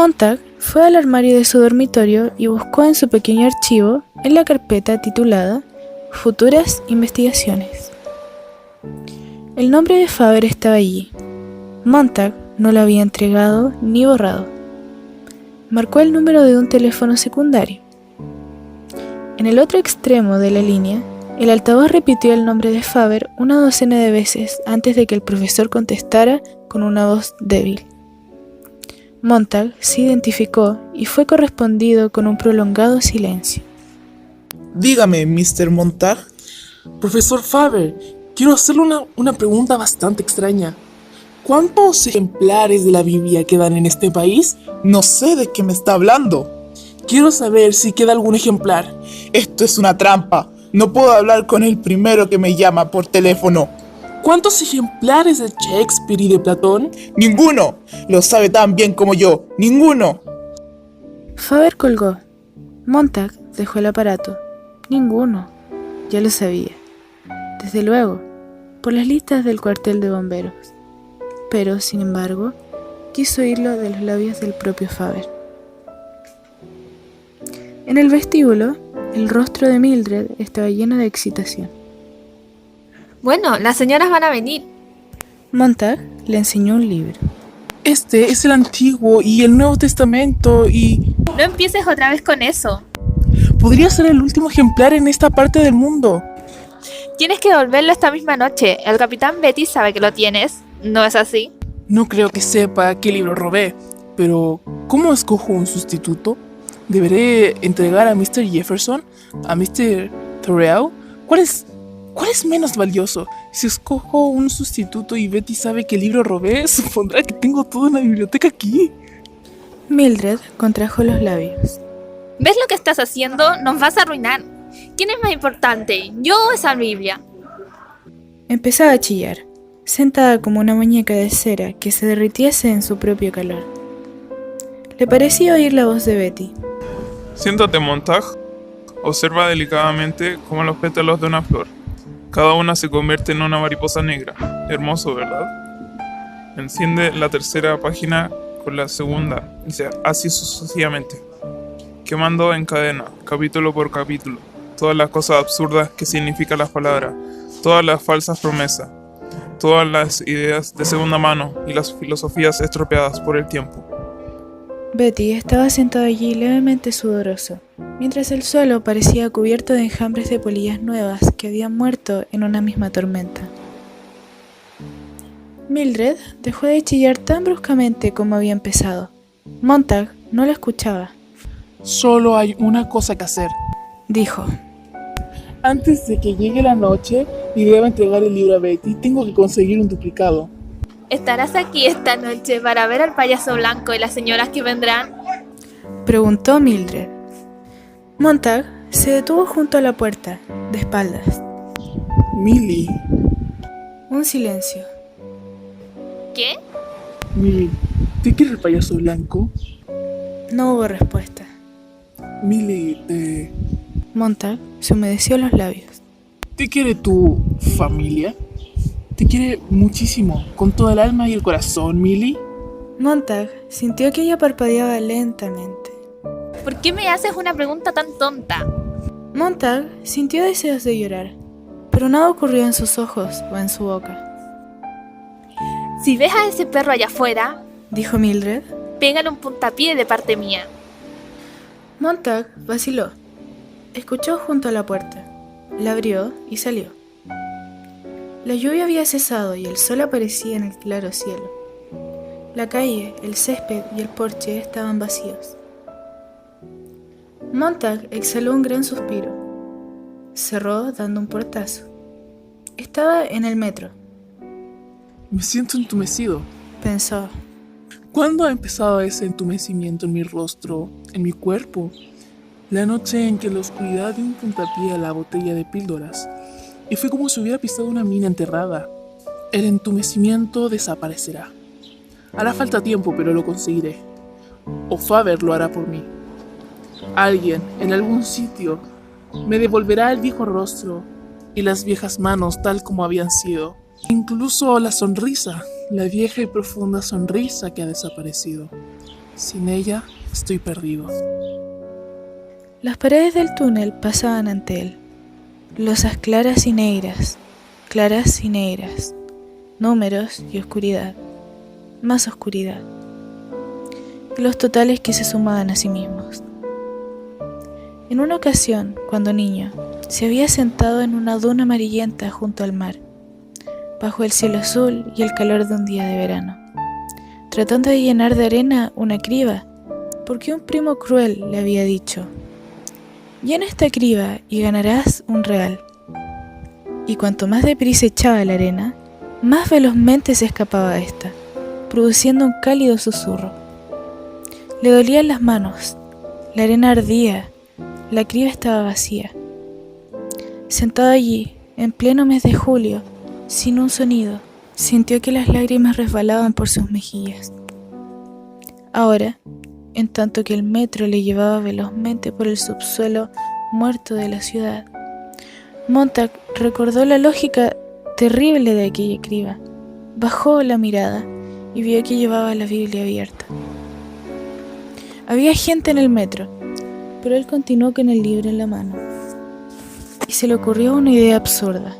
Montag fue al armario de su dormitorio y buscó en su pequeño archivo, en la carpeta titulada Futuras Investigaciones. El nombre de Faber estaba allí. Montag no lo había entregado ni borrado. Marcó el número de un teléfono secundario. En el otro extremo de la línea, el altavoz repitió el nombre de Faber una docena de veces antes de que el profesor contestara con una voz débil. Montag se identificó y fue correspondido con un prolongado silencio. Dígame, Mr. Montag. Profesor Faber, quiero hacerle una pregunta bastante extraña. ¿Cuántos ejemplares de la Biblia quedan en este país? No sé de qué me está hablando. Quiero saber si queda algún ejemplar. Esto es una trampa. No puedo hablar con el primero que me llama por teléfono. ¿Cuántos ejemplares de Shakespeare y de Platón? ¡Ninguno! Lo sabe tan bien como yo. ¡Ninguno! Faber colgó. Montag dejó el aparato. Ninguno. Ya lo sabía. Desde luego, por las listas del cuartel de bomberos. Pero, sin embargo, quiso oírlo de los labios del propio Faber. En el vestíbulo, el rostro de Mildred estaba lleno de excitación. Bueno, las señoras van a venir. Montag le enseñó un libro. Este es el Antiguo y el Nuevo Testamento y... No empieces otra vez con eso. Podría ser el último ejemplar en esta parte del mundo. Tienes que devolverlo esta misma noche. El capitán Betty sabe que lo tienes. ¿No es así? No creo que sepa qué libro robé, pero ¿cómo escojo un sustituto? ¿Deberé entregar a Mr. Jefferson? ¿A Mr. Thoreau? ¿Cuál es menos valioso? Si escojo un sustituto y Betty sabe qué libro robé, supondrá que tengo toda una biblioteca aquí. Mildred contrajo los labios. ¿Ves lo que estás haciendo? Nos vas a arruinar. ¿Quién es más importante, yo o esa Biblia? Empezaba a chillar, sentada como una muñeca de cera que se derritiese en su propio calor. Le parecía oír la voz de Betty. Siéntate, Montag. Observa delicadamente como los pétalos de una flor. Cada una se convierte en una mariposa negra. Hermoso, ¿verdad? Enciende la tercera página con la segunda, y así sucesivamente. Quemando en cadena, capítulo por capítulo, todas las cosas absurdas que significan las palabras, todas las falsas promesas, todas las ideas de segunda mano y las filosofías estropeadas por el tiempo. Betty estaba sentada allí levemente sudoroso, mientras el suelo parecía cubierto de enjambres de polillas nuevas que habían muerto en una misma tormenta. Mildred dejó de chillar tan bruscamente como había empezado. Montag no la escuchaba. Solo hay una cosa que hacer, dijo. Antes de que llegue la noche y deba entregar el libro a Betty, tengo que conseguir un duplicado. ¿Estarás aquí esta noche para ver al payaso blanco y las señoras que vendrán? Preguntó Mildred. Montag se detuvo junto a la puerta, de espaldas. Millie. Un silencio. ¿Qué? Millie, ¿te quiere el payaso blanco? No hubo respuesta. Millie, Montag se humedeció los labios. ¿te quiere tu familia? Te quiere muchísimo, con toda el alma y el corazón, Millie. Montag sintió que ella parpadeaba lentamente. ¿Por qué me haces una pregunta tan tonta? Montag sintió deseos de llorar, pero nada ocurrió en sus ojos o en su boca. Si ves a ese perro allá afuera, dijo Mildred, pégale un puntapié de parte mía. Montag vaciló. Escuchó junto a la puerta, la abrió y salió. La lluvia había cesado y el sol aparecía en el claro cielo. La calle, el césped y el porche estaban vacíos. Montag exhaló un gran suspiro. Cerró dando un portazo. Estaba en el metro. Me siento entumecido, pensó. ¿Cuándo ha empezado ese entumecimiento en mi rostro, en mi cuerpo? La noche en que la oscuridad dio un puntapié a la botella de píldoras, y fue como si hubiera pisado una mina enterrada. El entumecimiento desaparecerá. Hará falta tiempo, pero lo conseguiré. O Faber lo hará por mí. Alguien, en algún sitio, me devolverá el viejo rostro y las viejas manos tal como habían sido. Incluso la sonrisa, la vieja y profunda sonrisa que ha desaparecido. Sin ella, estoy perdido. Las paredes del túnel pasaban ante él. Losas claras y negras, números y oscuridad, más oscuridad. Y los totales que se sumaban a sí mismos. En una ocasión, cuando niño, se había sentado en una duna amarillenta junto al mar, bajo el cielo azul y el calor de un día de verano, tratando de llenar de arena una criba, porque un primo cruel le había dicho: llena esta criba y ganarás un real. Y cuanto más deprisa echaba la arena, más velozmente se escapaba ésta, produciendo un cálido susurro. Le dolían las manos, la arena ardía, la criba estaba vacía. Sentado allí, en pleno mes de julio, sin un sonido, sintió que las lágrimas resbalaban por sus mejillas. Ahora, en tanto que el metro le llevaba velozmente por el subsuelo muerto de la ciudad, Montag recordó la lógica terrible de aquella criba, bajó la mirada y vio que llevaba la Biblia abierta. Había gente en el metro, pero él continuó con el libro en la mano, y se le ocurrió una idea absurda.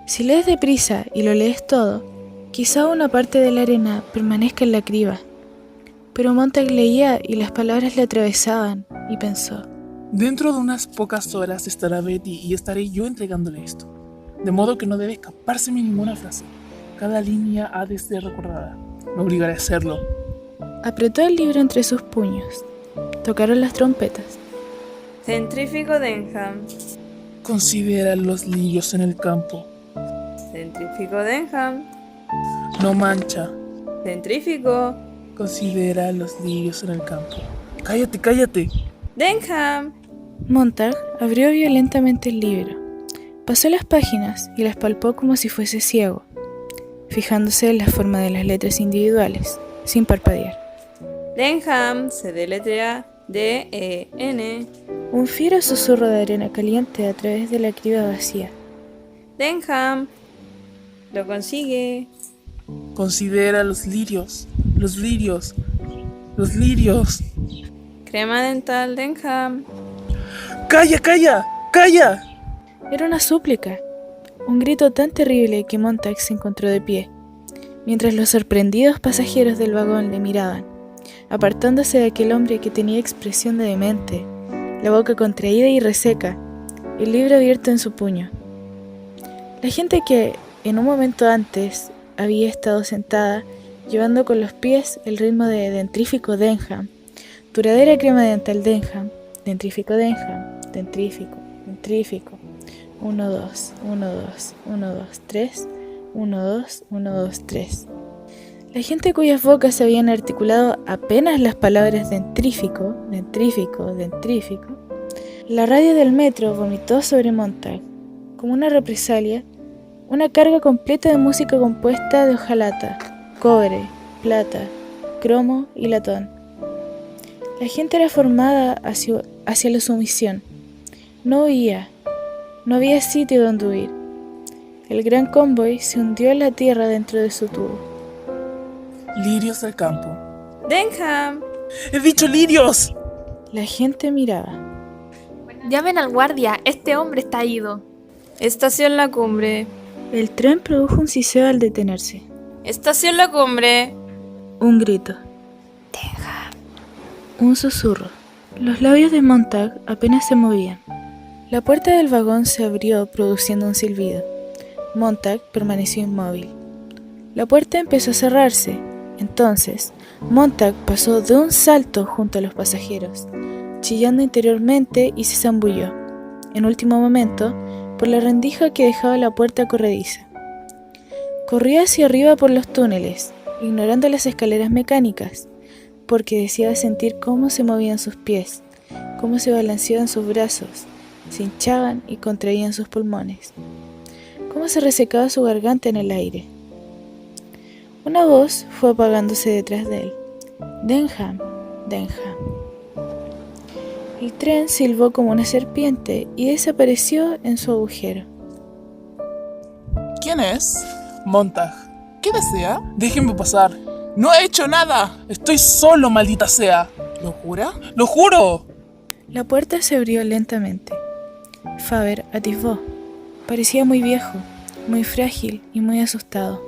Si lees deprisa y lo lees todo, quizá una parte de la arena permanezca en la criba. Pero Montag leía y las palabras le atravesaban, y pensó: Dentro de unas pocas horas estará Betty y estaré yo entregándole esto. De modo que no debe escapárseme ninguna frase. Cada línea ha de ser recordada. Me obligaré a hacerlo. Apretó el libro entre sus puños. Tocaron las trompetas. Centrífugo Denham. Considera los lirios en el campo. Centrífugo Denham. No mancha. Centrífugo Considera los lirios en el campo. ¡Cállate, cállate! Denham. Montag abrió violentamente el libro. Pasó las páginas y las palpó como si fuese ciego, fijándose en la forma de las letras individuales, sin parpadear. Denham se deletrea D-E-N. Un fiero susurro de arena caliente a través de la criba vacía. Denham. Lo consigue. Considera los lirios. Los lirios. Los lirios. Crema dental Denham. ¡Calla, calla! ¡Calla! Era una súplica, un grito tan terrible que Montag se encontró de pie, mientras los sorprendidos pasajeros del vagón le miraban, apartándose de aquel hombre que tenía expresión de demente, la boca contraída y reseca, el libro abierto en su puño. La gente que, en un momento antes, había estado sentada, llevando con los pies el ritmo de Dentrífico Denham, duradera crema dental Denham, Dentrífico Denham, dentrífico, 1, 2, 1, 2, 1, 2, 3, 1, 2, 1, 2, 3. La gente cuyas bocas se habían articulado apenas las palabras dentrífico, la radio del metro vomitó sobre Montag, como una represalia, una carga completa de música compuesta de hojalata, cobre, plata, cromo y latón. La gente era formada hacia la sumisión. No oía, no había sitio donde huir. El gran convoy se hundió en la tierra dentro de su tubo. Lirios del campo. Denham. ¡He dicho lirios! La gente miraba. Llamen al guardia, este hombre está ido. Estación La Cumbre. El tren produjo un siseo al detenerse. Estación La Cumbre. Un grito. Un susurro. Los labios de Montag apenas se movían. La puerta del vagón se abrió produciendo un silbido. Montag permaneció inmóvil. La puerta empezó a cerrarse. Entonces, Montag pasó de un salto junto a los pasajeros, chillando interiormente, y se zambulló, en último momento, por la rendija que dejaba la puerta corrediza. Corría hacia arriba por los túneles, ignorando las escaleras mecánicas, porque deseaba sentir cómo se movían sus pies, cómo se balanceaban sus brazos, se hinchaban y contraían sus pulmones, cómo se resecaba su garganta en el aire. Una voz fue apagándose detrás de él. Denham, Denham. El tren silbó como una serpiente y desapareció en su agujero. ¿Quién es? Montag. ¿Qué desea? Déjenme pasar. No he hecho nada. Estoy solo, maldita sea. ¿Lo jura? ¡Lo juro! La puerta se abrió lentamente. Faber atisbó. Parecía muy viejo, muy frágil y muy asustado.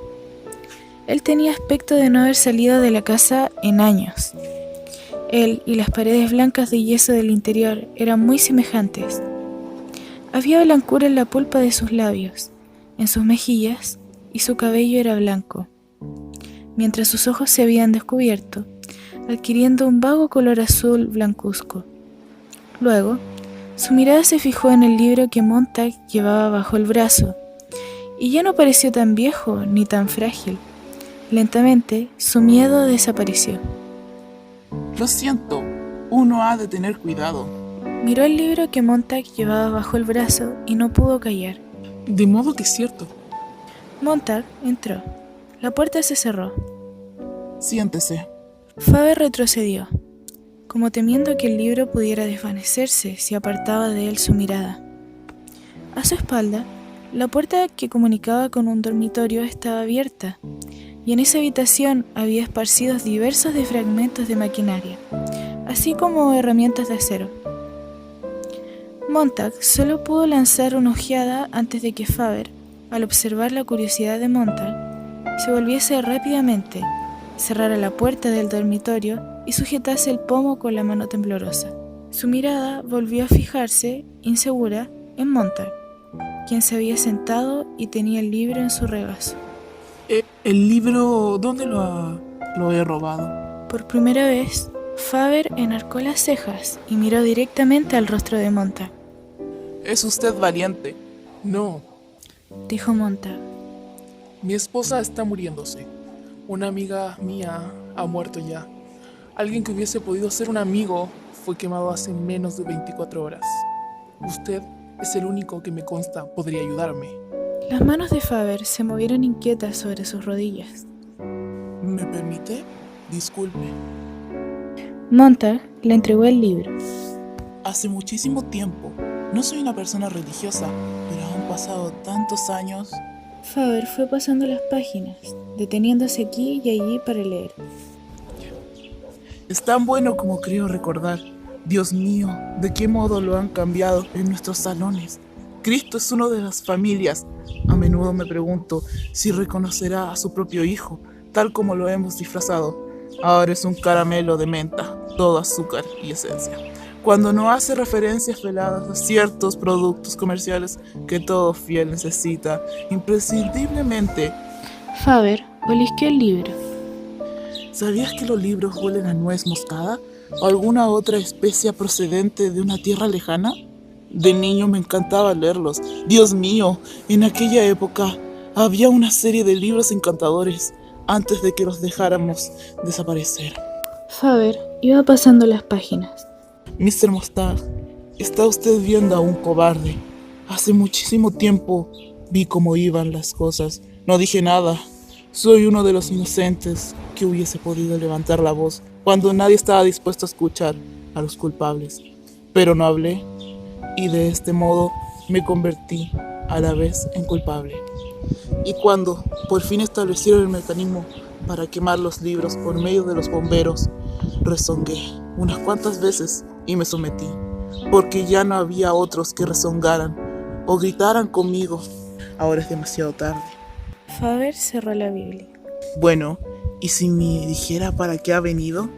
Él tenía aspecto de no haber salido de la casa en años. Él y las paredes blancas de yeso del interior eran muy semejantes. Había blancura en la pulpa de sus labios, en sus mejillas, y su cabello era blanco, mientras sus ojos se habían descubierto, adquiriendo un vago color azul blancuzco. Luego, su mirada se fijó en el libro que Montag llevaba bajo el brazo, y ya no pareció tan viejo ni tan frágil. Lentamente, su miedo desapareció. Lo siento, uno ha de tener cuidado. Miró el libro que Montag llevaba bajo el brazo y no pudo callar. De modo que es cierto. Montag entró. La puerta se cerró. Siéntese. Faber retrocedió, como temiendo que el libro pudiera desvanecerse si apartaba de él su mirada. A su espalda, la puerta que comunicaba con un dormitorio estaba abierta, y en esa habitación había esparcidos diversos de fragmentos de maquinaria, así como herramientas de acero. Montag solo pudo lanzar una ojeada antes de que Faber, al observar la curiosidad de Montag, se volviese rápidamente, cerrara la puerta del dormitorio y sujetase el pomo con la mano temblorosa. Su mirada volvió a fijarse, insegura, en Montag, quien se había sentado y tenía el libro en su regazo. ¿El libro dónde lo he robado? Por primera vez, Faber enarcó las cejas y miró directamente al rostro de Montag. Es usted valiente. No, Dijo Montag. mi esposa está muriéndose. Una amiga mía ha muerto ya. Alguien que hubiese podido ser un amigo fue quemado hace menos de 24 horas. Usted es el único que me consta podría ayudarme. Las manos de Faber se movieron inquietas sobre sus rodillas. ¿Me permite? Disculpe. Montag le entregó el libro. Hace muchísimo tiempo. No soy una persona religiosa, pero han pasado tantos años. Faber fue pasando las páginas, deteniéndose aquí y allí para leer. Es tan bueno como creo recordar. Dios mío, ¿de qué modo lo han cambiado en nuestros salones? Cristo es uno de las familias. A menudo me pregunto si reconocerá a su propio hijo, tal como lo hemos disfrazado. Ahora es un caramelo de menta, todo azúcar y esencia. Cuando no hace referencias veladas a ciertos productos comerciales que todo fiel necesita, imprescindiblemente. Faber olisqueó el libro. ¿Sabías que los libros huelen a nuez moscada o alguna otra especia procedente de una tierra lejana? De niño me encantaba leerlos. Dios mío, en aquella época había una serie de libros encantadores antes de que los dejáramos desaparecer. Faber iba pasando las páginas. Mr. Mustard, está usted viendo a un cobarde. Hace muchísimo tiempo vi cómo iban las cosas. No dije nada. Soy uno de los inocentes que hubiese podido levantar la voz cuando nadie estaba dispuesto a escuchar a los culpables. Pero no hablé, y de este modo me convertí a la vez en culpable. Y cuando por fin establecieron el mecanismo para quemar los libros por medio de los bomberos, rezongué unas cuantas veces y me sometí, porque ya no había otros que rezongaran o gritaran conmigo. Ahora es demasiado tarde. Faber cerró la Biblia. Bueno, ¿y si me dijera para qué ha venido?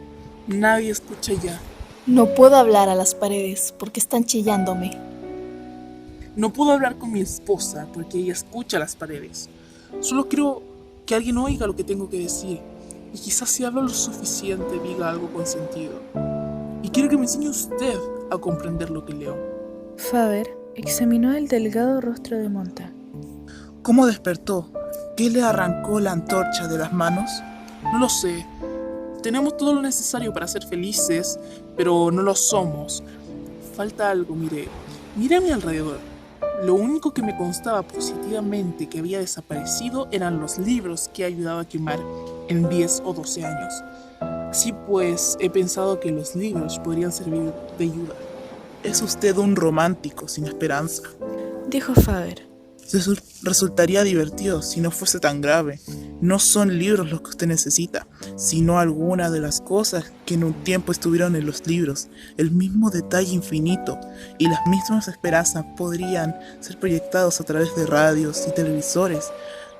Nadie escucha ya. No puedo hablar a las paredes porque están chillándome. No puedo hablar con mi esposa porque ella escucha las paredes. Solo quiero que alguien oiga lo que tengo que decir. Y quizás si hablo lo suficiente diga algo con sentido. Y quiero que me enseñe usted a comprender lo que leo. Faber examinó el delgado rostro de Montag. ¿Cómo despertó? ¿Qué le arrancó la antorcha de las manos? No lo sé. Tenemos todo lo necesario para ser felices, pero no lo somos. Falta algo, mire. Mire a mi alrededor. Lo único que me constaba positivamente que había desaparecido eran los libros que he ayudado a quemar en 10 o 12 años. Sí, pues he pensado que los libros podrían servir de ayuda. Es usted un romántico sin esperanza. Dijo Faber. Resultaría divertido si no fuese tan grave. No son libros los que usted necesita, sino algunas de las cosas que en un tiempo estuvieron en los libros, el mismo detalle infinito y las mismas esperanzas podrían ser proyectados a través de radios y televisores,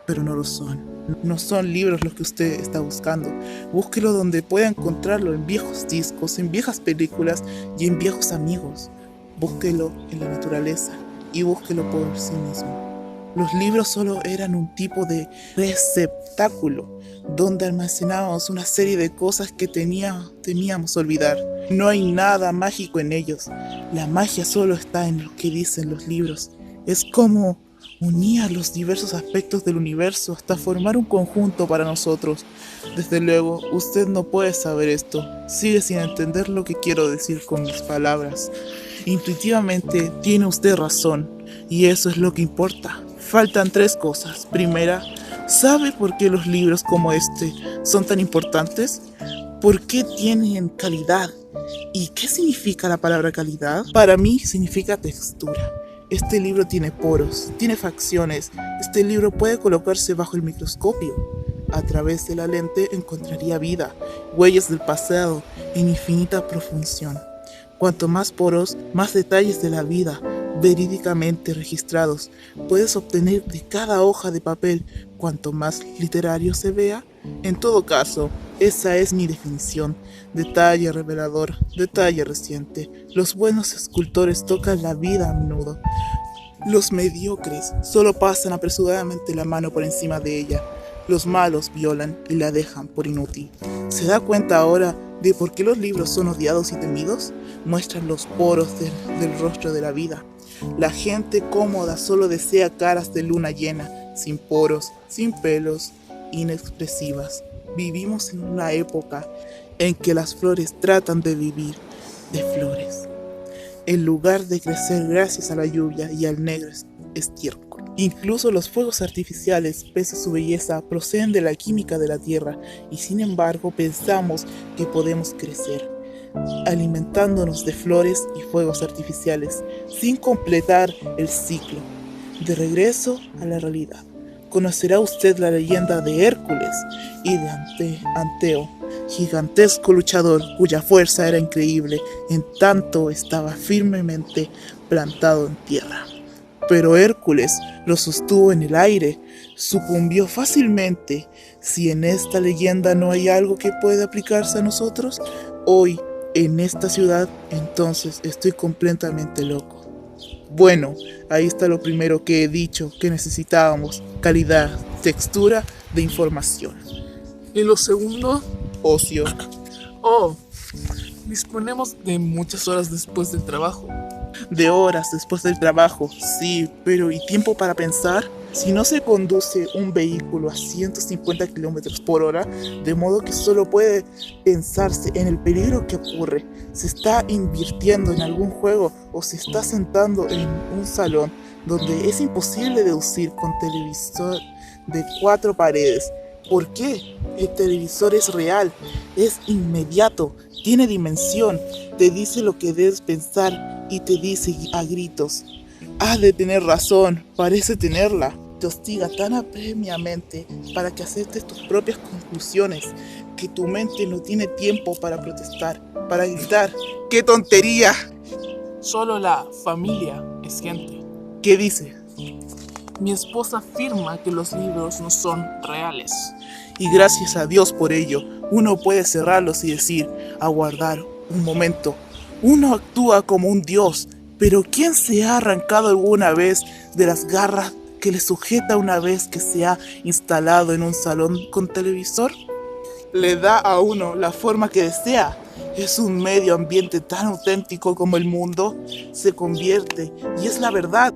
pero no lo son. No son libros los que usted está buscando. Búsquelo donde pueda encontrarlo, en viejos discos, en viejas películas y en viejos amigos. Búsquelo en la naturaleza y búsquelo por sí mismo. Los libros solo eran un tipo de receptáculo donde almacenábamos una serie de cosas que temíamos olvidar. No hay nada mágico en ellos. La magia solo está en lo que dicen los libros. Es como unía los diversos aspectos del universo hasta formar un conjunto para nosotros. Desde luego, usted no puede saber esto. Sigue sin entender lo que quiero decir con mis palabras. Intuitivamente tiene usted razón, y eso es lo que importa. Faltan 3 cosas. Primera, ¿sabe por qué los libros como este son tan importantes? ¿Por qué tienen calidad? ¿Y qué significa la palabra calidad? Para mí significa textura. Este libro tiene poros, tiene facciones. Este libro puede colocarse bajo el microscopio. A través de la lente encontraría vida, huellas del pasado en infinita profundión. Cuanto más poros, más detalles de la vida, verídicamente registrados, puedes obtener de cada hoja de papel. Cuanto más literario se vea, en todo caso, esa es mi definición. Detalle revelador, detalle reciente. Los buenos escultores tocan la vida a menudo. Los mediocres solo pasan apresuradamente la mano por encima de ella. Los malos violan y la dejan por inútil. ¿Se da cuenta ahora de por qué los libros son odiados y temidos? Muestran los poros del rostro de la vida. La gente cómoda solo desea caras de luna llena, sin poros, sin pelos, inexpresivas. Vivimos en una época en que las flores tratan de vivir de flores, en lugar de crecer gracias a la lluvia y al negro estiércol. Incluso los fuegos artificiales, pese a su belleza, proceden de la química de la tierra, y sin embargo pensamos que podemos crecer, alimentándonos de flores y fuegos artificiales, sin completar el ciclo. De regreso a la realidad, conocerá usted la leyenda de Hércules y de Anteo, gigantesco luchador cuya fuerza era increíble, en tanto estaba firmemente plantado en tierra. Pero Hércules lo sostuvo en el aire, sucumbió fácilmente. Si en esta leyenda no hay algo que pueda aplicarse a nosotros, hoy, en esta ciudad, entonces estoy completamente loco. Bueno, ahí está lo primero que he dicho que necesitábamos: calidad, textura de información. ¿Y lo segundo? Ocio. Oh, disponemos de muchas horas después del trabajo. De horas después del trabajo, sí, pero ¿y tiempo para pensar? Si no se conduce un vehículo a 150 km por hora, de modo que solo puede pensarse en el peligro que ocurre, se está invirtiendo en algún juego o se está sentando en un salón donde es imposible deducir con televisor de 4 paredes. ¿Por qué? El televisor es real, es inmediato, tiene dimensión, te dice lo que debes pensar y te dice a gritos: has de tener razón, parece tenerla. Te hostiga tan apremiamente para que aceptes tus propias conclusiones que tu mente no tiene tiempo para protestar, para gritar: ¡qué tontería! Solo la familia es gente. ¿Qué dice? Mi esposa afirma que los libros no son reales. Y gracias a Dios por ello, uno puede cerrarlos y decir: aguardar un momento. Uno actúa como un dios, pero ¿quién se ha arrancado alguna vez de las garras que le sujeta una vez que se ha instalado en un salón con televisor? Le da a uno la forma que desea. Es un medio ambiente tan auténtico como el mundo. Se convierte, y es la verdad.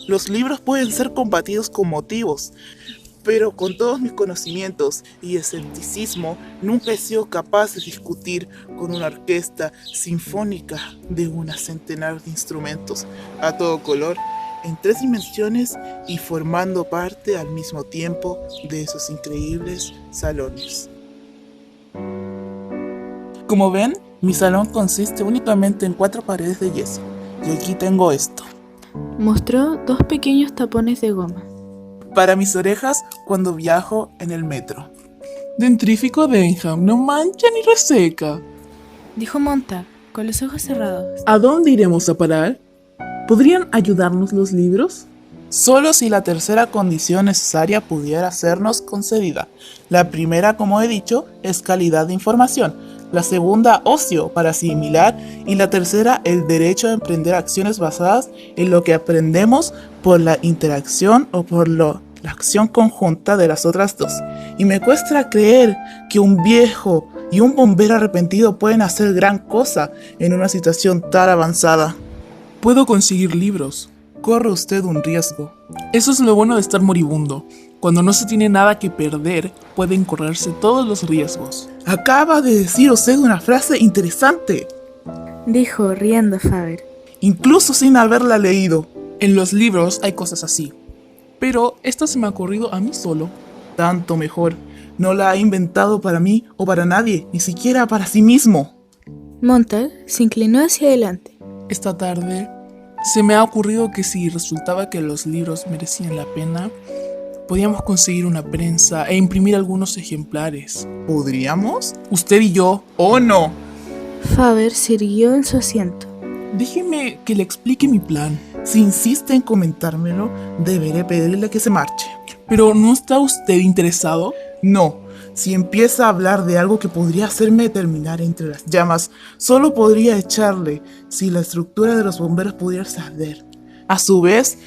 Los libros pueden ser combatidos con motivos, pero con todos mis conocimientos y escepticismo, nunca he sido capaz de discutir con una orquesta sinfónica de una centenar de instrumentos a todo color, en 3 dimensiones y formando parte al mismo tiempo de esos increíbles salones. Como ven, mi salón consiste únicamente en 4 paredes de yeso, y aquí tengo esto. Mostró 2 pequeños tapones de goma. Para mis orejas cuando viajo en el metro. Dentrífico Denham, no mancha ni reseca. dijo Montag, con los ojos cerrados. ¿A dónde iremos a parar? ¿Podrían ayudarnos los libros? Solo si la tercera condición necesaria pudiera sernos concedida. La primera, como he dicho, es calidad de información. La segunda, ocio para asimilar. Y la tercera, el derecho a emprender acciones basadas en lo que aprendemos por la interacción o por la acción conjunta de las otras dos. Y me cuesta creer que un viejo y un bombero arrepentido pueden hacer gran cosa en una situación tan avanzada. Puedo conseguir libros. Corre usted un riesgo. Eso es lo bueno de estar moribundo. Cuando no se tiene nada que perder, pueden correrse todos los riesgos. Acaba de decir usted una frase interesante, Dijo riendo Faber. incluso sin haberla leído. En los libros hay cosas así. Pero esta se me ha ocurrido a mí solo. Tanto mejor. No la ha inventado para mí o para nadie, ni siquiera para sí mismo. Montag se inclinó hacia adelante. Esta tarde se me ha ocurrido que si resultaba que los libros merecían la pena, podíamos conseguir una prensa e imprimir algunos ejemplares. ¿Podríamos? Usted y yo. ¿O no? Faber se irguió en su asiento. Déjeme que le explique mi plan. Si insiste en comentármelo, deberé pedirle que se marche. Pero ¿no está usted interesado? No, si empieza a hablar de algo que podría hacerme terminar entre las llamas, solo podría echarle si la estructura de los bomberos pudiera ceder. A su vez,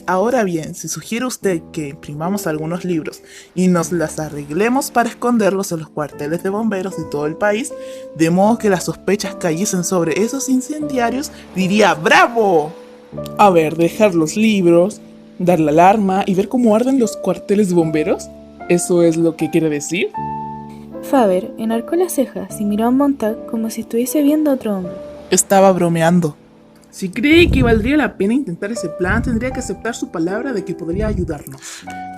ahora bien, si sugiere usted que imprimamos algunos libros y nos las arreglemos para esconderlos en los cuarteles de bomberos de todo el país, de modo que las sospechas cayesen sobre esos incendiarios, diría ¡bravo! A ver, dejar los libros, dar la alarma y ver cómo arden los cuarteles de bomberos. ¿Eso es lo que quiere decir? Faber enarcó las cejas y miró a Montag como si estuviese viendo a otro hombre. Estaba bromeando. Si cree que valdría la pena intentar ese plan, tendría que aceptar su palabra de que podría ayudarnos.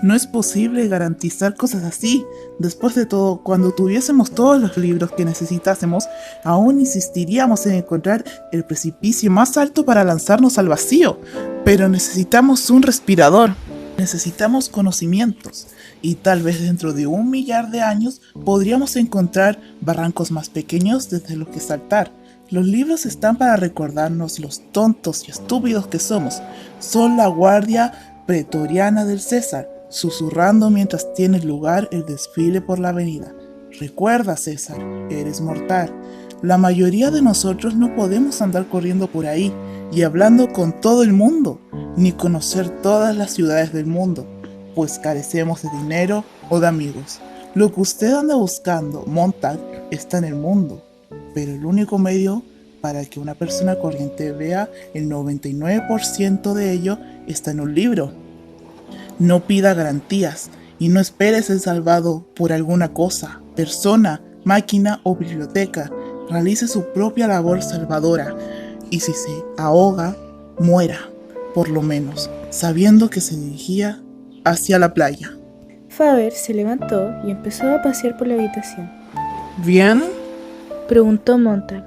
No es posible garantizar cosas así. Después de todo, cuando tuviésemos todos los libros que necesitásemos, aún insistiríamos en encontrar el precipicio más alto para lanzarnos al vacío. Pero necesitamos un respirador. Necesitamos conocimientos. Y tal vez dentro de 1 millar de años podríamos encontrar barrancos más pequeños desde los que saltar. Los libros están para recordarnos los tontos y estúpidos que somos. Son la guardia pretoriana del César, susurrando mientras tiene lugar el desfile por la avenida. Recuerda, César, eres mortal. La mayoría de nosotros no podemos andar corriendo por ahí y hablando con todo el mundo, ni conocer todas las ciudades del mundo, pues carecemos de dinero o de amigos. Lo que usted anda buscando, Montag, está en el mundo. Pero el único medio para que una persona corriente vea el 99% de ello está en un libro. No pida garantías y no espere ser salvado por alguna cosa, persona, máquina o biblioteca. Realice su propia labor salvadora y si se ahoga, muera, por lo menos, sabiendo que se dirigía hacia la playa. Faber se levantó y empezó a pasear por la habitación. ¿Bien? Preguntó Montag.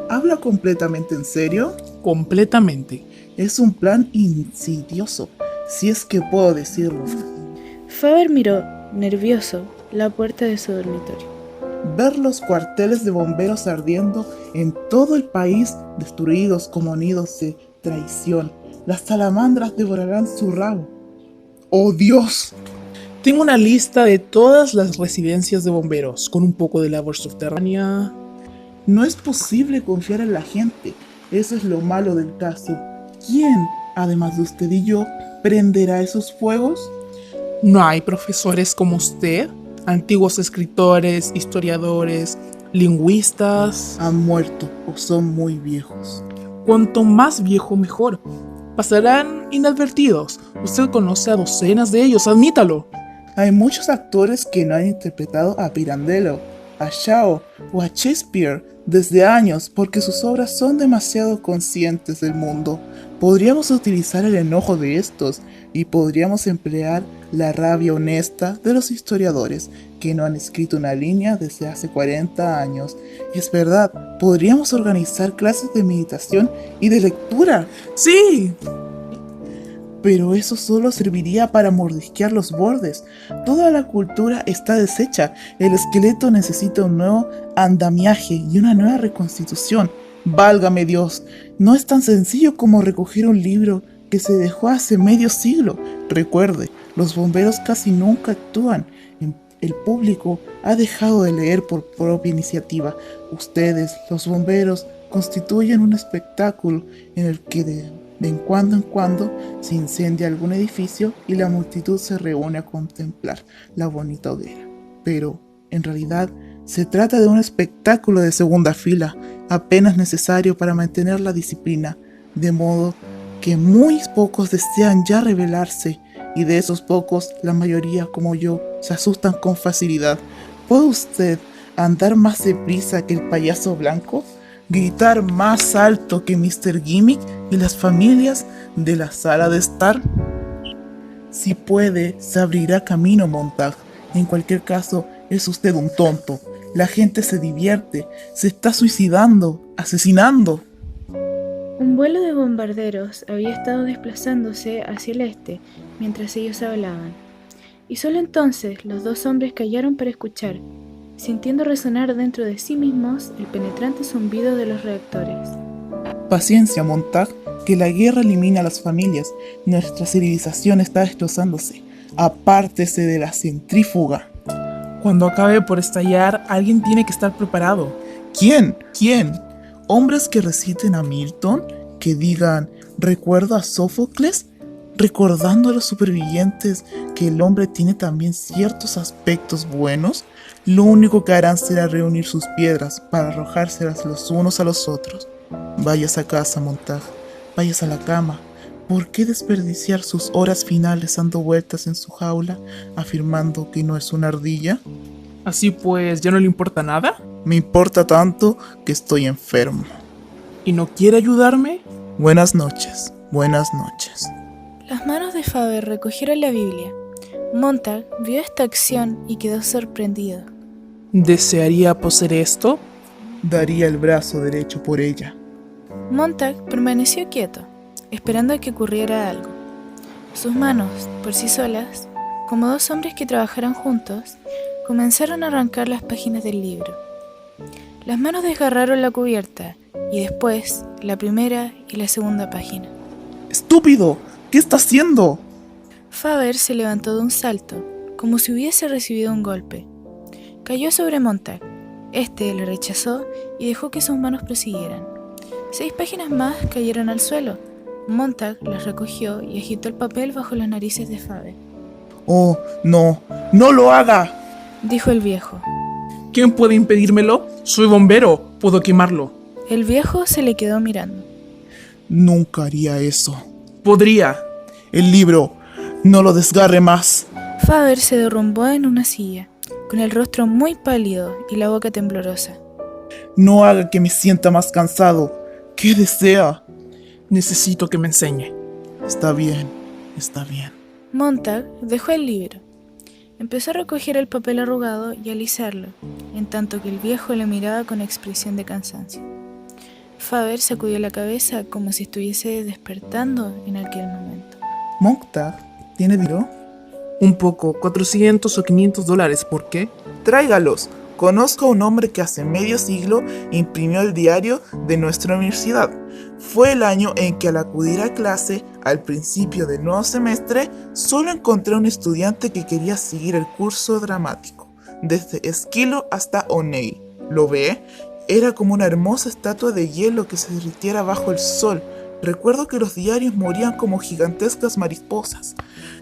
¿Habla completamente en serio? Completamente. Es un plan insidioso, si es que puedo decirlo. Faber miró, nervioso, la puerta de su dormitorio. Ver los cuarteles de bomberos ardiendo en todo el país, destruidos como nidos de traición. Las salamandras devorarán su rabo. ¡Oh, Dios! Tengo una lista de todas las residencias de bomberos, con un poco de labor subterránea. No es posible confiar en la gente. Eso es lo malo del caso. ¿Quién, además de usted y yo, prenderá esos fuegos? ¿No hay profesores como usted? Antiguos escritores, historiadores, lingüistas. Han muerto o son muy viejos. Cuanto más viejo, mejor. Pasarán inadvertidos. Usted conoce a docenas de ellos, admítalo. Hay muchos actores que no han interpretado a Pirandello, a Shaw o a Shakespeare desde años porque sus obras son demasiado conscientes del mundo. Podríamos utilizar el enojo de estos y podríamos emplear la rabia honesta de los historiadores que no han escrito una línea desde hace 40 años. Es verdad, podríamos organizar clases de meditación y de lectura. Sí. Pero eso solo serviría para mordisquear los bordes. Toda la cultura está deshecha. El esqueleto necesita un nuevo andamiaje y una nueva reconstitución. Válgame Dios, no es tan sencillo como recoger un libro que se dejó hace medio siglo. Recuerde, los bomberos casi nunca actúan. El público ha dejado de leer por propia iniciativa. Ustedes, los bomberos, constituyen un espectáculo en el que de en cuando se incendia algún edificio y la multitud se reúne a contemplar la bonita hoguera. Pero, en realidad, se trata de un espectáculo de segunda fila, apenas necesario para mantener la disciplina, de modo que muy pocos desean ya rebelarse, y de esos pocos, la mayoría, como yo, se asustan con facilidad. ¿Puede usted andar más deprisa que el payaso blanco? ¿Gritar más alto que Mr. Gimmick y las familias de la sala de estar? Si puede, se abrirá camino, Montag. En cualquier caso, es usted un tonto. La gente se divierte, se está suicidando, asesinando. Un vuelo de bombarderos había estado desplazándose hacia el este mientras ellos hablaban, y solo entonces los dos hombres callaron para escuchar, sintiendo resonar dentro de sí mismos el penetrante zumbido de los reactores. Paciencia, Montag, que la guerra elimina a las familias. Nuestra civilización está destrozándose. Apártese de la centrífuga. Cuando acabe por estallar, alguien tiene que estar preparado. ¿Quién? ¿Quién? ¿Hombres que reciten a Milton? ¿Que digan, recuerdo a Sófocles? ¿Recordando a los supervivientes que el hombre tiene también ciertos aspectos buenos? Lo único que harán será reunir sus piedras para arrojárselas los unos a los otros. Vayas a casa, Montag. Vayas a la cama. ¿Por qué desperdiciar sus horas finales dando vueltas en su jaula, afirmando que no es una ardilla? Así pues, ¿ya no le importa nada? Me importa tanto que estoy enfermo. ¿Y no quiere ayudarme? Buenas noches, buenas noches. Las manos de Faber recogieron la Biblia. Montag vio esta acción y quedó sorprendido. ¿Desearía poseer esto? Daría el brazo derecho por ella. Montag permaneció quieto, esperando a que ocurriera algo. Sus manos, por sí solas, como dos hombres que trabajaran juntos, comenzaron a arrancar las páginas del libro. Las manos desgarraron la cubierta y después la primera y la segunda página. ¡Estúpido! ¿Qué está haciendo? Faber se levantó de un salto, como si hubiese recibido un golpe. Cayó sobre Montag. Este le rechazó y dejó que sus manos prosiguieran. 6 páginas más cayeron al suelo. Montag las recogió y agitó el papel bajo las narices de Faber. ¡Oh, no! ¡No lo haga! Dijo el viejo. ¿Quién puede impedírmelo? Soy bombero, puedo quemarlo. El viejo se le quedó mirando. Nunca haría eso. Podría. El libro, no lo desgarre más. Faber se derrumbó en una silla, con el rostro muy pálido y la boca temblorosa. No haga que me sienta más cansado. ¿Qué desea? Necesito que me enseñe. Está bien, está bien. Montag dejó el libro. Empezó a recoger el papel arrugado y a alisarlo, en tanto que el viejo le miraba con expresión de cansancio. Faber sacudió la cabeza como si estuviese despertando en aquel momento. Montag, ¿tiene dinero? Un poco, 400 o 500 dólares, ¿por qué? Tráigalos. Conozco a un hombre que hace medio siglo imprimió el diario de nuestra universidad. Fue el año en que al acudir a clase, al principio del nuevo semestre, solo encontré a un estudiante que quería seguir el curso dramático, desde Esquilo hasta O'Neill. ¿Lo ve? Era como una hermosa estatua de hielo que se derritiera bajo el sol. Recuerdo que los diarios morían como gigantescas mariposas.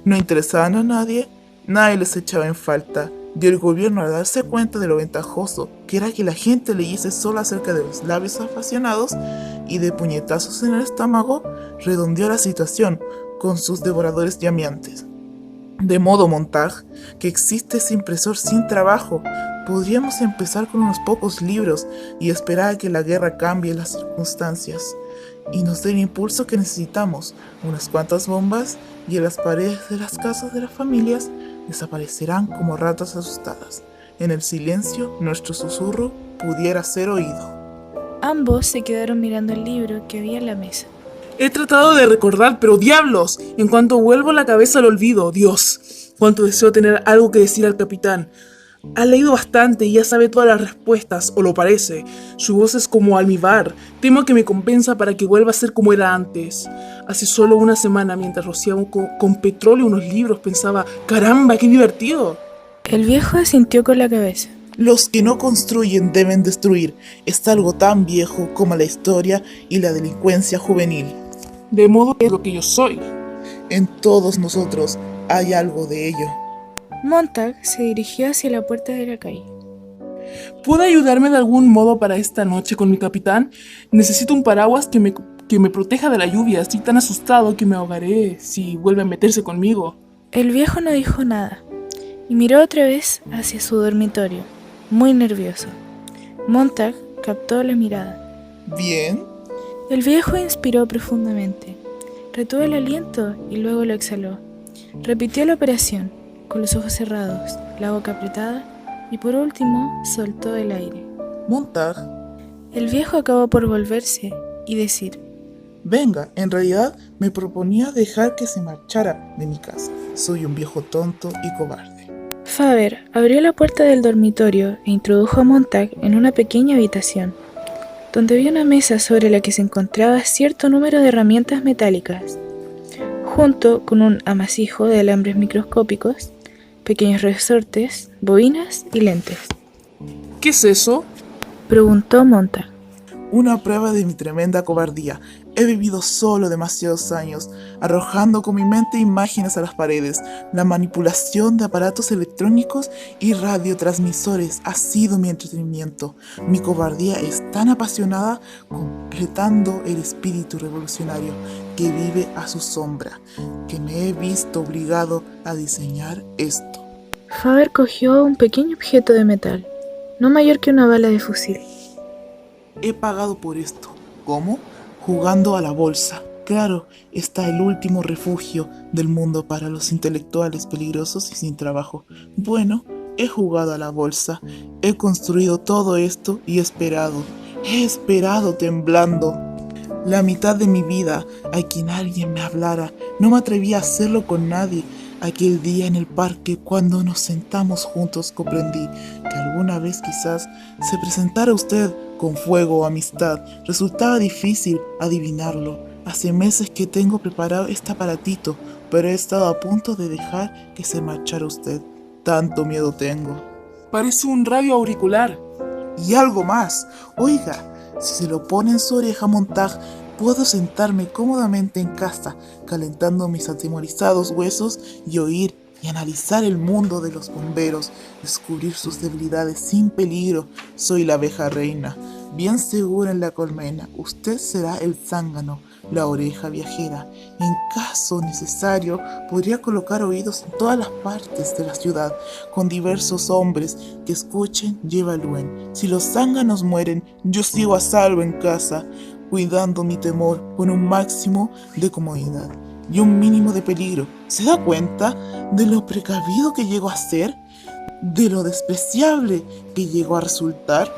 No interesaban a nadie, nadie les echaba en falta. Y el gobierno, al darse cuenta de lo ventajoso que era que la gente leyese solo acerca de los labios apasionados y de puñetazos en el estómago, redondeó la situación con sus devoradores llameantes. De modo, Montag, que existe ese impresor sin trabajo. Podríamos empezar con unos pocos libros y esperar a que la guerra cambie las circunstancias y nos dé el impulso que necesitamos. Unas cuantas bombas y en las paredes de las casas de las familias desaparecerán como ratas asustadas. En el silencio, nuestro susurro pudiera ser oído. Ambos se quedaron mirando el libro que había en la mesa. He tratado de recordar, pero diablos, en cuanto vuelvo la cabeza lo olvido. Dios, cuánto deseo tener algo que decir al capitán. Ha leído bastante y ya sabe todas las respuestas, o lo parece. Su voz es como almíbar. Temo que me compensa para que vuelva a ser como era antes. Hace solo una semana, mientras rociaba con petróleo unos libros, pensaba, ¡caramba, qué divertido! El viejo asintió con la cabeza. Los que no construyen deben destruir. Es algo tan viejo como la historia y la delincuencia juvenil. De modo que es lo que yo soy. En todos nosotros hay algo de ello. Montag se dirigió hacia la puerta de la calle. ¿Puede ayudarme de algún modo para esta noche con mi capitán? Necesito un paraguas que me proteja de la lluvia. Estoy tan asustado que me ahogaré si vuelve a meterse conmigo. El viejo no dijo nada y miró otra vez hacia su dormitorio, muy nervioso. Montag captó la mirada. ¿Bien? El viejo inspiró profundamente, retuvo el aliento y luego lo exhaló. Repitió la operación, con los ojos cerrados, la boca apretada y por último soltó el aire. Montag, El viejo acabó por volverse y decir: venga, en realidad me proponía dejar que se marchara de mi casa. Soy un viejo tonto y cobarde. Faber abrió la puerta del dormitorio e introdujo a Montag en una pequeña habitación, donde había una mesa sobre la que se encontraba cierto número de herramientas metálicas, junto con un amasijo de alambres microscópicos, pequeños resortes, bobinas y lentes. ¿Qué es eso? Preguntó Montag. Una prueba de mi tremenda cobardía. He vivido solo demasiados años, arrojando con mi mente imágenes a las paredes. La manipulación de aparatos electrónicos y radiotransmisores ha sido mi entretenimiento. Mi cobardía es tan apasionada, completando el espíritu revolucionario que vive a su sombra, que me he visto obligado a diseñar esto. Faber cogió un pequeño objeto de metal, no mayor que una bala de fusil. He pagado por esto. ¿Cómo? Jugando a la bolsa. Claro, está el último refugio del mundo para los intelectuales peligrosos y sin trabajo. Bueno, he jugado a la bolsa. He construido todo esto y he esperado. He esperado temblando. La mitad de mi vida a quien alguien me hablara. No me atreví a hacerlo con nadie. Aquel día en el parque, cuando nos sentamos juntos, comprendí que alguna vez quizás se presentara usted con fuego o amistad. Resultaba difícil adivinarlo. Hace meses que tengo preparado este aparatito, pero he estado a punto de dejar que se marchara usted. Tanto miedo tengo. Parece un radio auricular. Y algo más. Oiga, si se lo pone en su oreja, Montag, puedo sentarme cómodamente en casa, calentando mis atemorizados huesos y oír y analizar el mundo de los bomberos, descubrir sus debilidades sin peligro. Soy la abeja reina, bien segura en la colmena. Usted será el zángano, la oreja viajera. En caso necesario, podría colocar oídos en todas las partes de la ciudad, con diversos hombres que escuchen y evalúen. Si los zánganos mueren, yo sigo a salvo en casa, cuidando mi temor con un máximo de comodidad y un mínimo de peligro. ¿Se da cuenta de lo precavido que llego a ser? ¿De lo despreciable que llegó a resultar?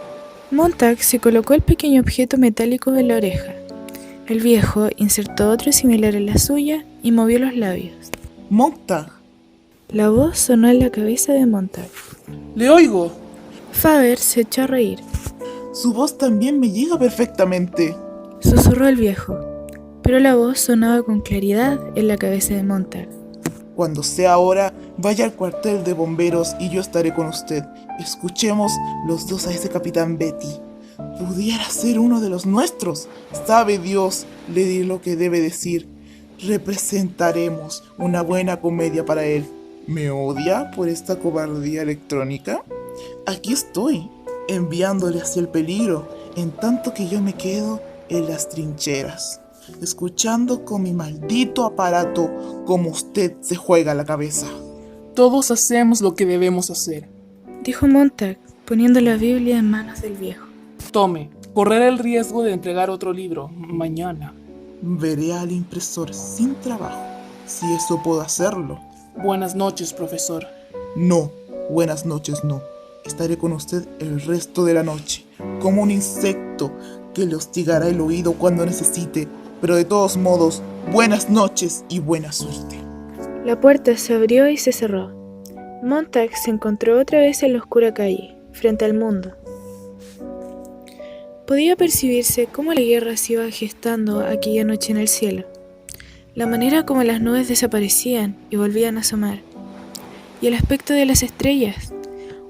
Montag se colocó el pequeño objeto metálico en la oreja. El viejo insertó otro similar en la suya y movió los labios. Montag. La voz sonó en la cabeza de Montag. ¡Le oigo! Faber se echó a reír. Su voz también me llega perfectamente. Susurró el viejo, pero la voz sonaba con claridad en la cabeza de Montag. Cuando sea hora, vaya al cuartel de bomberos y yo estaré con usted. Escuchemos los dos a ese capitán Betty. Pudiera ser uno de los nuestros. Sabe Dios, le diré lo que debe decir. Representaremos una buena comedia para él. ¿Me odia por esta cobardía electrónica? Aquí estoy, enviándole hacia el peligro, en tanto que yo me quedo en las trincheras, escuchando con mi maldito aparato como usted se juega la cabeza. Todos hacemos lo que debemos hacer. Dijo Montag, poniendo la Biblia en manos del viejo. Tome, correré el riesgo de entregar otro libro mañana. Veré al impresor sin trabajo, si eso puedo hacerlo. Buenas noches, profesor. No, buenas noches no. Estaré con usted el resto de la noche, como un insecto que le hostigará el oído cuando necesite Pero de todos modos, buenas noches y buena suerte. La puerta se abrió y se cerró. Montag se encontró otra vez en la oscura calle, frente al mundo. Podía percibirse cómo la guerra se iba gestando aquella noche en el cielo, la manera como las nubes desaparecían y volvían a asomar, y el aspecto de las estrellas,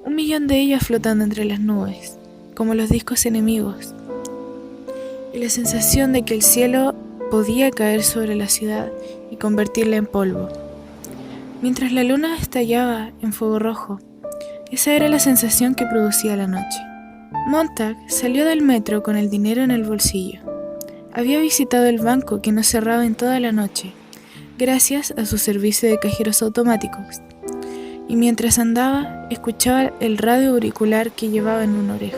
1.000.000 de ellas flotando entre las nubes, como los discos enemigos, y la sensación de que el cielo podía caer sobre la ciudad y convertirla en polvo. Mientras la luna estallaba en fuego rojo, esa era la sensación que producía la noche. Montag salió del metro con el dinero en el bolsillo. Había visitado el banco que no cerraba en toda la noche, gracias a su servicio de cajeros automáticos, y mientras andaba, escuchaba el radio auricular que llevaba en una oreja.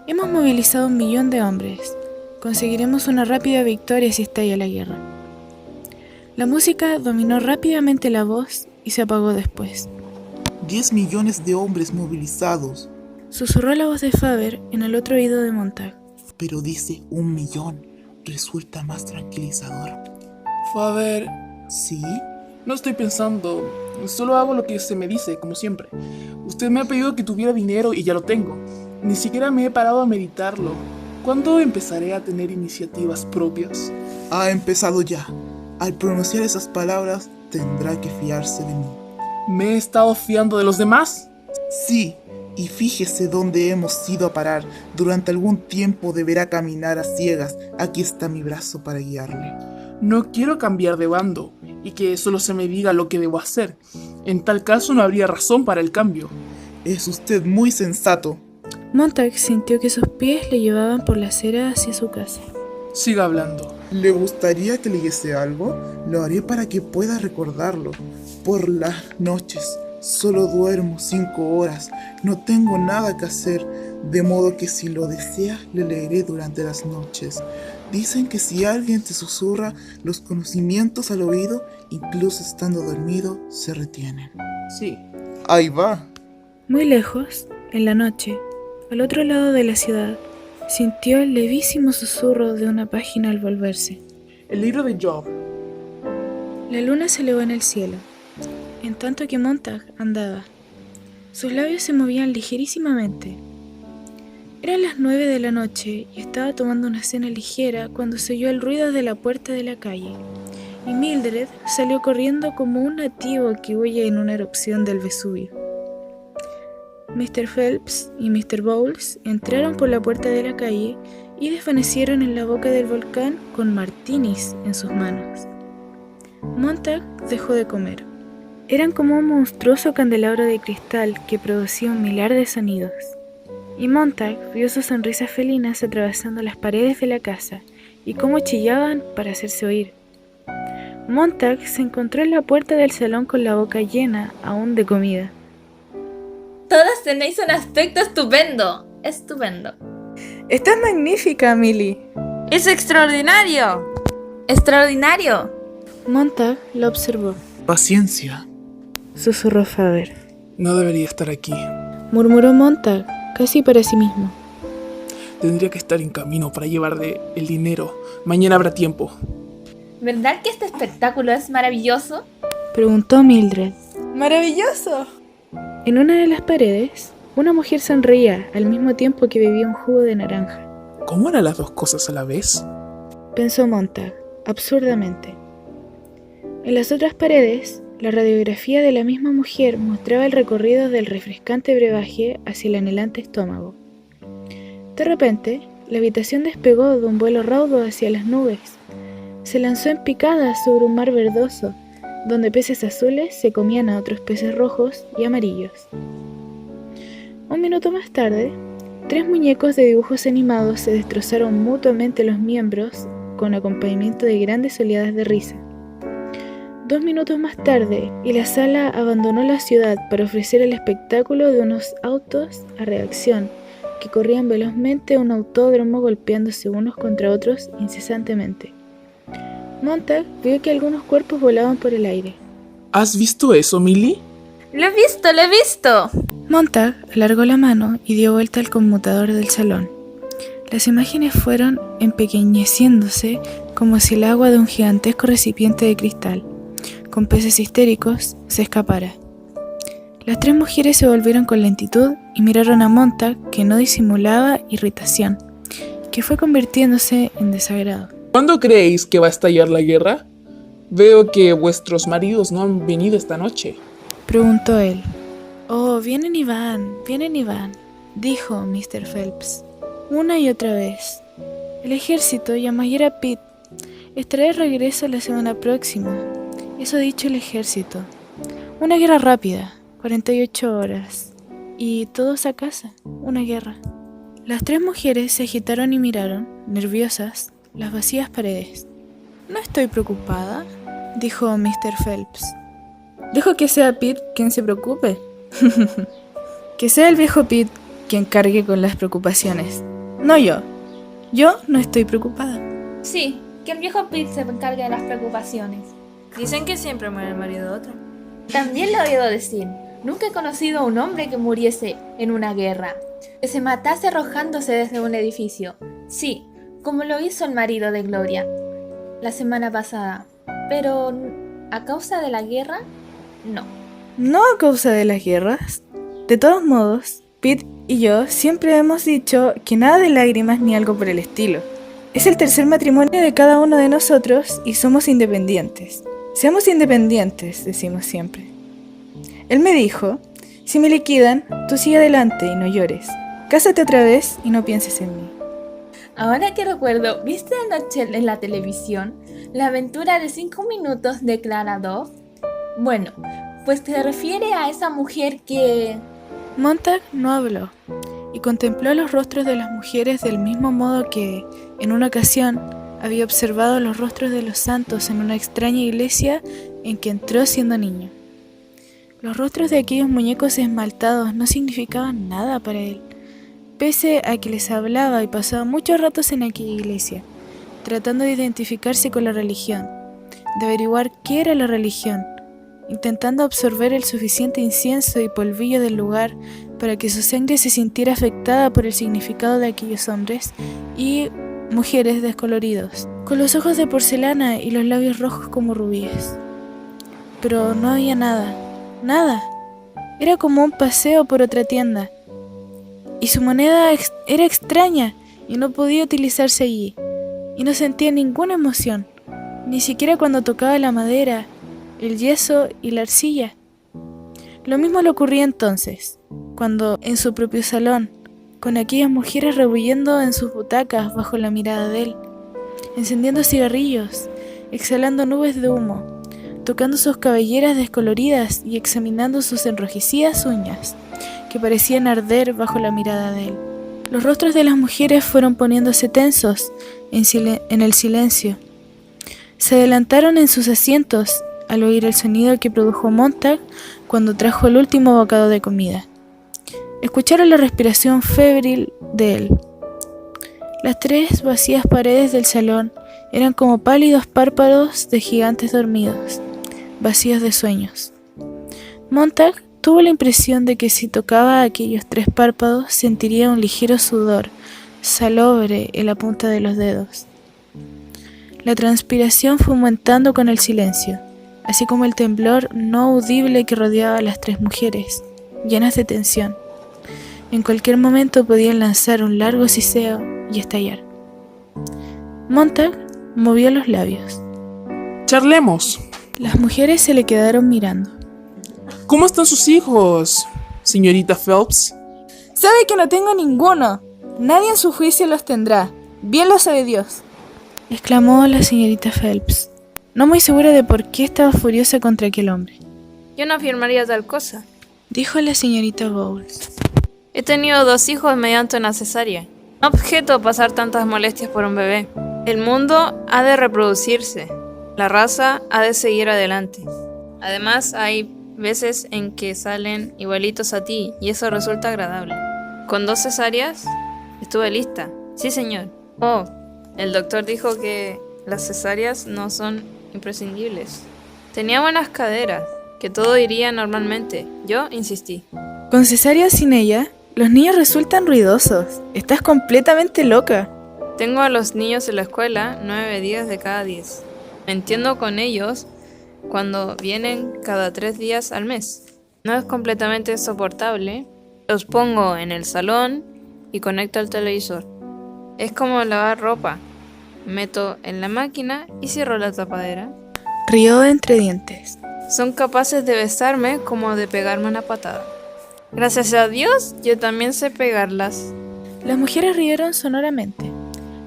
Hemos movilizado 1.000.000 de hombres. Conseguiremos una rápida victoria si estalla la guerra. La música dominó rápidamente la voz y se apagó después. 10 millones de hombres movilizados. Susurró la voz de Faber en el otro oído de Montag. Pero dice 1.000.000. Resulta más tranquilizador. Faber, ¿Sí? no estoy pensando. Solo hago lo que se me dice, como siempre. Usted me ha pedido que tuviera dinero y ya lo tengo. Ni siquiera me he parado a meditarlo. ¿Cuándo empezaré a tener iniciativas propias? Ha empezado ya. Al pronunciar esas palabras, tendrá que fiarse de mí. ¿Me he estado fiando de los demás? Sí, y fíjese dónde hemos ido a parar. Durante algún tiempo deberá caminar a ciegas. Aquí está mi brazo para guiarle. No quiero cambiar de bando y que solo se me diga lo que debo hacer. En tal caso no habría razón para el cambio. Es usted muy sensato. Montag sintió que sus pies le llevaban por la acera hacia su casa. Siga hablando. ¿Le gustaría que leyese algo? Lo haré para que pueda recordarlo. Por las noches solo duermo 5 horas. No tengo nada que hacer, de modo que si lo desea, le leeré durante las noches. Dicen que si alguien te susurra los conocimientos al oído, incluso estando dormido, se retienen. Sí. Ahí va. Muy lejos, en la noche, al otro lado de la ciudad, sintió el levísimo susurro de una página al volverse. El libro de Job. La luna se elevó en el cielo, en tanto que Montag andaba. Sus labios se movían ligerísimamente. Eran las 9 de la noche y estaba tomando una cena ligera cuando se oyó el ruido de la puerta de la calle, y Mildred salió corriendo como un nativo que huye en una erupción del Vesubio. Mr. Phelps y Mr. Bowles entraron por la puerta de la calle y desvanecieron en la boca del volcán con martinis en sus manos. Montag dejó de comer. Eran como un monstruoso candelabro de cristal que producía un milar de sonidos. Y Montag vio sus sonrisas felinas atravesando las paredes de la casa y cómo chillaban para hacerse oír. Montag se encontró en la puerta del salón con la boca llena aún de comida. Todas tenéis un aspecto estupendo. Estupendo. ¡Estás magnífica, Millie! ¡Es extraordinario! Extraordinario. Montag la observó. Paciencia. Susurró Faber. No debería estar aquí. Murmuró Montag, casi para sí mismo. Tendría que estar en camino para llevarle el dinero. Mañana habrá tiempo. ¿Verdad que este espectáculo es maravilloso? Preguntó Mildred. ¡Maravilloso! En una de las paredes, una mujer sonreía al mismo tiempo que bebía un jugo de naranja. ¿Cómo eran las dos cosas a la vez? Pensó Montag, absurdamente. En las otras paredes, la radiografía de la misma mujer mostraba el recorrido del refrescante brebaje hacia el anhelante estómago. De repente, la habitación despegó de un vuelo raudo hacia las nubes. Se lanzó en picada sobre un mar verdoso, donde peces azules se comían a otros peces rojos y amarillos. Un minuto más tarde, 3 muñecos de dibujos animados se destrozaron mutuamente los miembros con acompañamiento de grandes oleadas de risa. 2 minutos más tarde, y la sala abandonó la ciudad para ofrecer el espectáculo de unos autos a reacción que corrían velozmente a un autódromo golpeándose unos contra otros incesantemente. Montag vio que algunos cuerpos volaban por el aire. ¿Has visto eso, Millie? Lo he visto, lo he visto. Montag alargó la mano y dio vuelta al conmutador del salón. Las imágenes fueron empequeñeciéndose como si el agua de un gigantesco recipiente de cristal, con peces histéricos, se escapara. Las tres mujeres se volvieron con lentitud y miraron a Montag, que no disimulaba irritación, que fue convirtiéndose en desagrado. ¿Cuándo creéis que va a estallar la guerra? Veo que vuestros maridos no han venido esta noche. Preguntó él. Oh, vienen y van, dijo Mr. Phelps, una y otra vez. El ejército llama ayer a Pitt. Estará de regreso la semana próxima. Eso ha dicho el ejército. Una guerra rápida, 48 horas. Y todos a casa, una guerra. Las tres mujeres se agitaron y miraron, nerviosas, las vacías paredes. No estoy preocupada, dijo Mr. Phelps. Dejo que sea Pitt quien se preocupe. Que sea el viejo Pitt quien cargue con las preocupaciones. No yo. Yo no estoy preocupada. Sí, que el viejo Pete se encargue de las preocupaciones. Dicen que siempre muere el marido de otro. También lo he oído decir. Nunca he conocido a un hombre que muriese en una guerra, que se matase arrojándose desde un edificio. Sí, como lo hizo el marido de Gloria la semana pasada. Pero a causa de la guerra, no. No a causa de las guerras. De todos modos, Pete y yo siempre hemos dicho que nada de lágrimas ni algo por el estilo. Es el tercer matrimonio de cada uno de nosotros y somos independientes. Seamos independientes, decimos siempre. Él me dijo, si me liquidan, tú sigue adelante y no llores. Cásate otra vez y no pienses en mí. Ahora que recuerdo, ¿viste anoche en la televisión la aventura de 5 minutos de Clara Dove? Bueno, pues te refiere a esa mujer que... Montag no habló y contempló los rostros de las mujeres del mismo modo que, en una ocasión, había observado los rostros de los santos en una extraña iglesia en que entró siendo niño. Los rostros de aquellos muñecos esmaltados no significaban nada para él, pese a que les hablaba y pasaba muchos ratos en aquella iglesia, tratando de identificarse con la religión, de averiguar qué era la religión, intentando absorber el suficiente incienso y polvillo del lugar para que su sangre se sintiera afectada por el significado de aquellos hombres y mujeres descoloridos, con los ojos de porcelana y los labios rojos como rubíes. Pero no había nada, nada. Era como un paseo por otra tienda. Y su moneda era extraña y no podía utilizarse allí. Y no sentía ninguna emoción, ni siquiera cuando tocaba la madera, el yeso y la arcilla. Lo mismo le ocurría entonces, cuando en su propio salón, con aquellas mujeres rebulliendo en sus butacas bajo la mirada de él, encendiendo cigarrillos, exhalando nubes de humo, tocando sus cabelleras descoloridas y examinando sus enrojecidas uñas, que parecían arder bajo la mirada de él. Los rostros de las mujeres fueron poniéndose tensos en el silencio. Se adelantaron en sus asientos al oír el sonido que produjo Montag cuando trajo el último bocado de comida. Escucharon la respiración febril de él. Las tres vacías paredes del salón eran como pálidos párpados de gigantes dormidos, vacíos de sueños. Montag tuvo la impresión de que si tocaba aquellos tres párpados sentiría un ligero sudor salobre en la punta de los dedos. La transpiración fue aumentando con el silencio, así como el temblor no audible que rodeaba a las tres mujeres, llenas de tensión. En cualquier momento podían lanzar un largo siseo y estallar. Montag movió los labios. Charlemos. Las mujeres se le quedaron mirando. ¿Cómo están sus hijos, señorita Phelps? Sabe que no tengo ninguno. Nadie en su juicio los tendrá. Bien lo sabe Dios, exclamó la señorita Phelps, no muy segura de por qué estaba furiosa contra aquel hombre. Yo no afirmaría tal cosa. Dijo la señorita Bowles. He tenido 2 hijos mediante una cesárea. No objeto pasar tantas molestias por un bebé. El mundo ha de reproducirse. La raza ha de seguir adelante. Además, hay veces en que salen igualitos a ti y eso resulta agradable. Con 2 cesáreas, estuve lista. Sí, señor. Oh, el doctor dijo que las cesáreas no son imprescindibles. Tenía buenas caderas, que todo iría normalmente. Yo insistí. Con cesárea sin ella, Los niños resultan ruidosos. Estás completamente loca. Tengo a los niños en la escuela 9 días de cada 10. Me entiendo con ellos cuando vienen cada 3 días al mes. No es completamente soportable. Los pongo en el salón y conecto al televisor. Es como lavar ropa. Meto en la máquina y cierro la tapadera. Rió de entre dientes. Son capaces de besarme como de pegarme una patada. Gracias a Dios, yo también sé pegarlas. Las mujeres rieron sonoramente.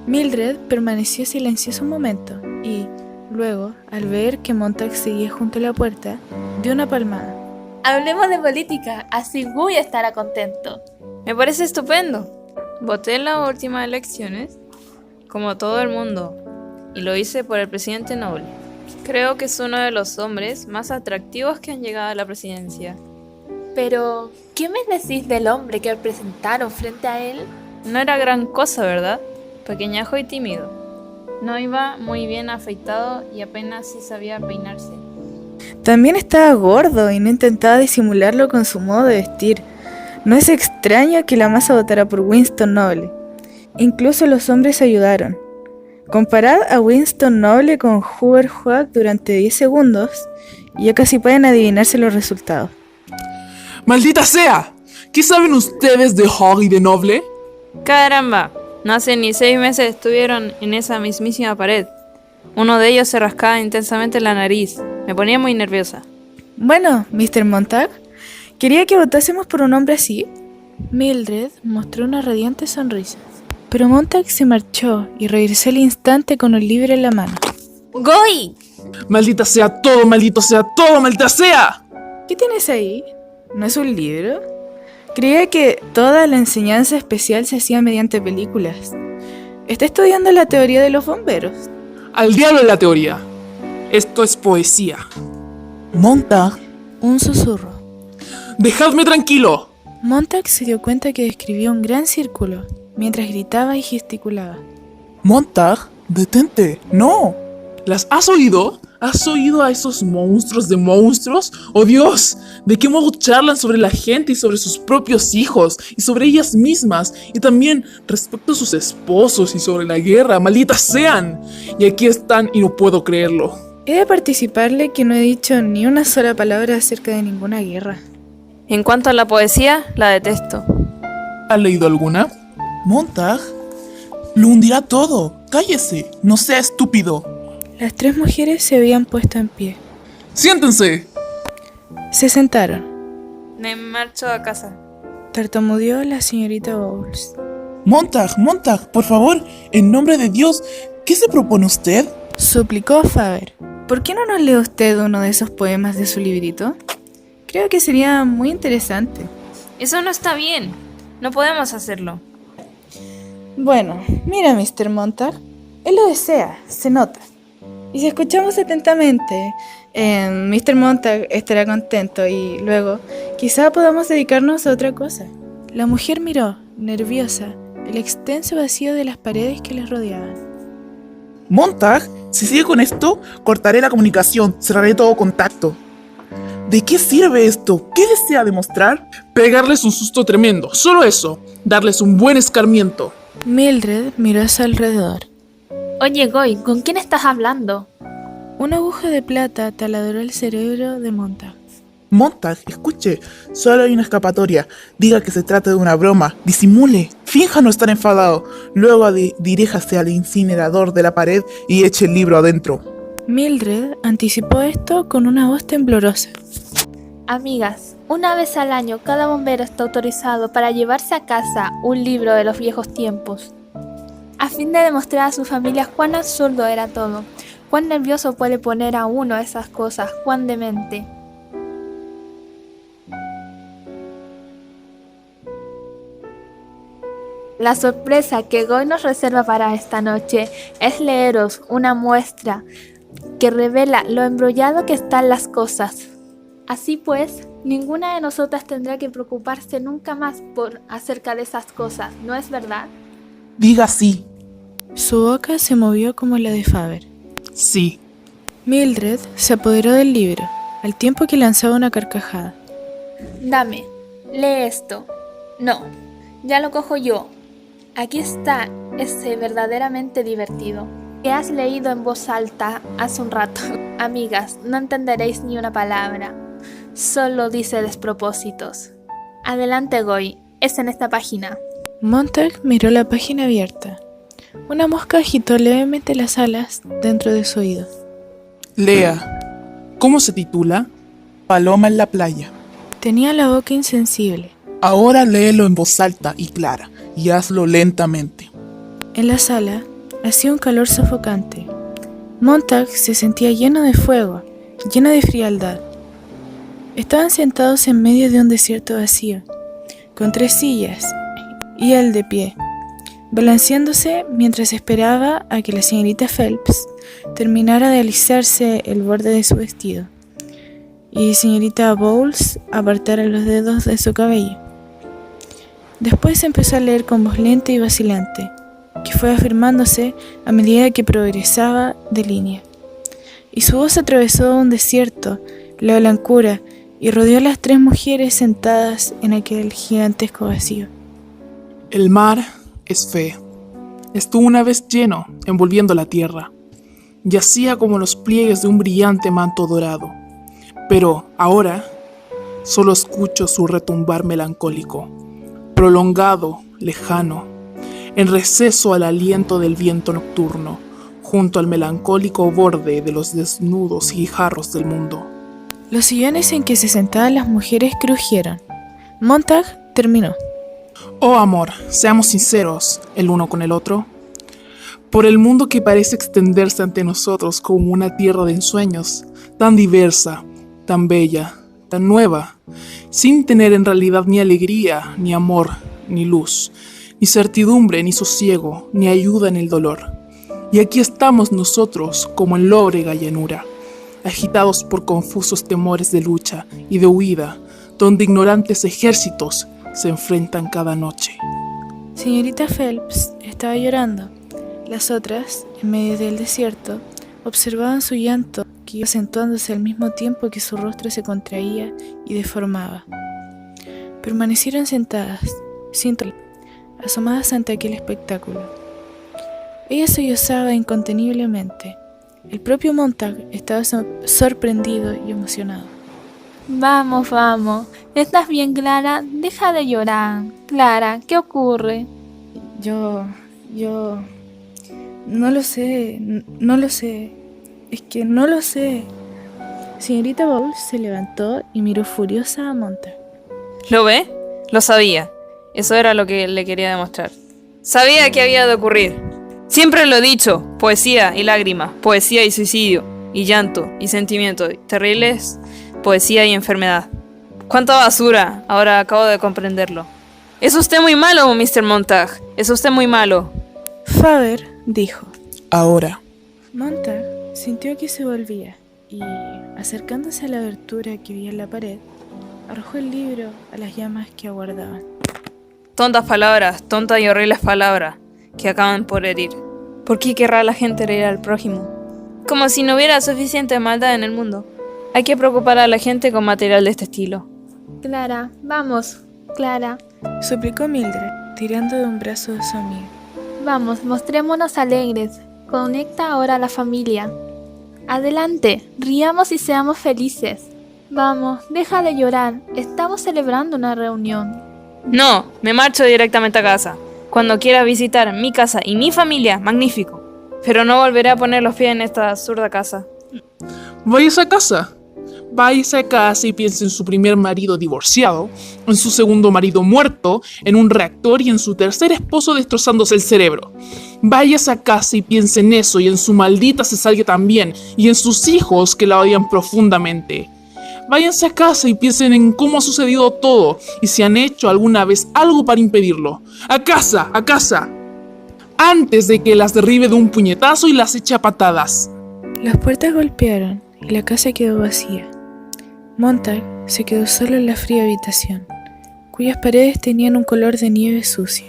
Mildred permaneció silenciosa un momento y, luego, al ver que Montag seguía junto a la puerta, dio una palmada. Hablemos de política, así Guy estará contento. Me parece estupendo. Voté en las últimas elecciones, como todo el mundo, y lo hice por el presidente Noble. Creo que es uno de los hombres más atractivos que han llegado a la presidencia. Pero, ¿qué me decís del hombre que presentaron frente a él? No era gran cosa, ¿verdad? Pequeñajo y tímido. No iba muy bien afeitado y apenas sí sabía peinarse. También estaba gordo y no intentaba disimularlo con su modo de vestir. No es extraño que la masa votara por Winston Noble. Incluso los hombres ayudaron. Comparad a Winston Noble con Hoover Huck durante 10 segundos y ya casi pueden adivinarse los resultados. ¡Maldita sea! ¿Qué saben ustedes de Hogg y de Noble? ¡Caramba! No hace ni 6 meses estuvieron en esa mismísima pared. Uno de ellos se rascaba intensamente la nariz. Me ponía muy nerviosa. Bueno, Mr. Montag, quería que votásemos por un hombre así. Mildred mostró una radiante sonrisa. Pero Montag se marchó y regresó al instante con un libro en la mano. ¡Guy! ¡Maldita sea todo, maldito sea todo, maldita sea! ¿Qué tienes ahí? ¿No es un libro? Creía que toda la enseñanza especial se hacía mediante películas. Está estudiando la teoría de los bomberos. Al diablo la teoría. Esto es poesía. Montag, Un susurro. ¡Dejadme tranquilo! Montag se dio cuenta que describía un gran círculo, mientras gritaba y gesticulaba. Montag, detente, no. ¿Las has oído? ¿Has oído a esos monstruos de monstruos? ¡Oh Dios! ¿De qué modo charlan sobre la gente y sobre sus propios hijos? Y sobre ellas mismas. Y también respecto a sus esposos y sobre la guerra. ¡Malditas sean! Y aquí están y no puedo creerlo. He de participarle que no he dicho ni una sola palabra acerca de ninguna guerra. En cuanto a la poesía, la detesto. ¿Has leído alguna? Montag, lo hundirá todo. Cállese, no sea estúpido. Las 3 mujeres se habían puesto en pie. ¡Siéntense! Se sentaron. Me marcho a casa. Tartamudeó la señorita Bowles. Montag, por favor, en nombre de Dios, ¿qué se propone usted? Suplicó Faber. ¿Por qué no nos lee usted uno de esos poemas de su librito? Creo que sería muy interesante. Eso no está bien. No podemos hacerlo. Bueno, mira, Mr. Montag. Él lo desea, se nota. Y si escuchamos atentamente, Mr. Montag estará contento y luego quizá podamos dedicarnos a otra cosa. La mujer miró, nerviosa, el extenso vacío de las paredes que les rodeaban. Montag, si sigue con esto, cortaré la comunicación, cerraré todo contacto. ¿De qué sirve esto? ¿Qué desea demostrar? Pegarles un susto tremendo. Solo eso. Darles un buen escarmiento. Mildred miró a su alrededor. Oye, Guy, ¿con quién estás hablando? Una aguja de plata taladró el cerebro de Montag. Montag, escuche, solo hay una escapatoria. Diga que se trata de una broma. Disimule. Finja no estar enfadado. Luego diríjase al incinerador de la pared y eche el libro adentro. Mildred anticipó esto con una voz temblorosa. Amigas, una vez al año cada bombero está autorizado para llevarse a casa un libro de los viejos tiempos, a fin de demostrar a sus familias cuán absurdo era todo, cuán nervioso puede poner a uno esas cosas, cuán demente. La sorpresa que Guy nos reserva para esta noche es leeros una muestra que revela lo embrollado que están las cosas. Así pues, ninguna de nosotras tendrá que preocuparse nunca más acerca de esas cosas, ¿no es verdad? Diga sí. Su boca se movió como la de Faber. Sí. Mildred se apoderó del libro, al tiempo que lanzaba una carcajada. Dame, lee esto. No, ya lo cojo yo. Aquí está ese verdaderamente divertido, que has leído en voz alta hace un rato. Amigas, no entenderéis ni una palabra. Solo dice despropósitos. Adelante, Goy. Es en esta página. Montag miró la página abierta. Una mosca agitó levemente las alas dentro de su oído. Lea. ¿Cómo se titula? Paloma en la playa. Tenía la boca insensible. Ahora léelo en voz alta y clara, y hazlo lentamente. En la sala hacía un calor sofocante. Montag se sentía lleno de fuego, lleno de frialdad. Estaban sentados en medio de un desierto vacío, con 3 sillas, y él de pie, balanceándose mientras esperaba a que la señorita Phelps terminara de alisarse el borde de su vestido, y señorita Bowles apartara los dedos de su cabello. Después empezó a leer con voz lenta y vacilante, que fue afirmándose a medida que progresaba de línea. Y su voz atravesó un desierto, la blancura, y rodeó a las 3 mujeres sentadas en aquel gigantesco vacío. El mar es fe. Estuvo una vez lleno, envolviendo la tierra. Yacía como los pliegues de un brillante manto dorado. Pero ahora solo escucho su retumbar melancólico, prolongado, lejano, en receso al aliento del viento nocturno, junto al melancólico borde de los desnudos guijarros del mundo. Los sillones en que se sentaban las mujeres crujieron. Montag terminó. Oh amor, seamos sinceros el uno con el otro. Por el mundo que parece extenderse ante nosotros como una tierra de ensueños, tan diversa, tan bella, tan nueva, sin tener en realidad ni alegría, ni amor, ni luz, ni certidumbre, ni sosiego, ni ayuda en el dolor. Y aquí estamos nosotros como en lóbrega llanura, agitados por confusos temores de lucha y de huida, donde ignorantes ejércitos se enfrentan cada noche. Señorita Phelps estaba llorando. Las otras, en medio del desierto, observaban su llanto, que iba acentuándose al mismo tiempo que su rostro se contraía y deformaba. Permanecieron sentadas, sin tocar, asomadas ante aquel espectáculo. Ella sollozaba inconteniblemente. El propio Montag estaba sorprendido y emocionado. Vamos, vamos. ¿Estás bien, Clara? Deja de llorar. Clara, ¿qué ocurre? Yo... No lo sé. Es que no lo sé. Señorita Bowles se levantó y miró furiosa a Montag. ¿Lo ve? Lo sabía. Eso era lo que le quería demostrar. Sabía que había de ocurrir. Siempre lo he dicho. Poesía y lágrimas. Poesía y suicidio. Y llanto. Y sentimientos terribles. Poesía y enfermedad. ¡Cuánta basura! Ahora acabo de comprenderlo. Es usted muy malo, Mr. Montag. Es usted muy malo. Faber dijo. Ahora. Montag sintió que se volvía y, acercándose a la abertura que había en la pared, arrojó el libro a las llamas que aguardaban. Tontas palabras, tontas y horribles palabras que acaban por herir. ¿Por qué querrá la gente herir al prójimo? Como si no hubiera suficiente maldad en el mundo. Hay que preocupar a la gente con material de este estilo. Clara, vamos, Clara. Suplicó Mildred, tirando de un brazo de su amiga. Vamos, mostrémonos alegres. Conecta ahora a la familia. Adelante, riamos y seamos felices. Vamos, deja de llorar. Estamos celebrando una reunión. No, me marcho directamente a casa. Cuando quiera visitar mi casa y mi familia, magnífico. Pero no volveré a poner los pies en esta absurda casa. Váyase a casa. Váyase a casa y piense en su primer marido divorciado, en su segundo marido muerto, en un reactor y en su tercer esposo destrozándose el cerebro. Váyase a casa y piense en eso y en su maldita cesárea también, y en sus hijos que la odian profundamente. Váyanse a casa y piensen en cómo ha sucedido todo y si han hecho alguna vez algo para impedirlo. ¡A casa! ¡A casa! Antes de que las derribe de un puñetazo y las eche a patadas. Las puertas golpearon y la casa quedó vacía. Montag se quedó solo en la fría habitación, cuyas paredes tenían un color de nieve sucia.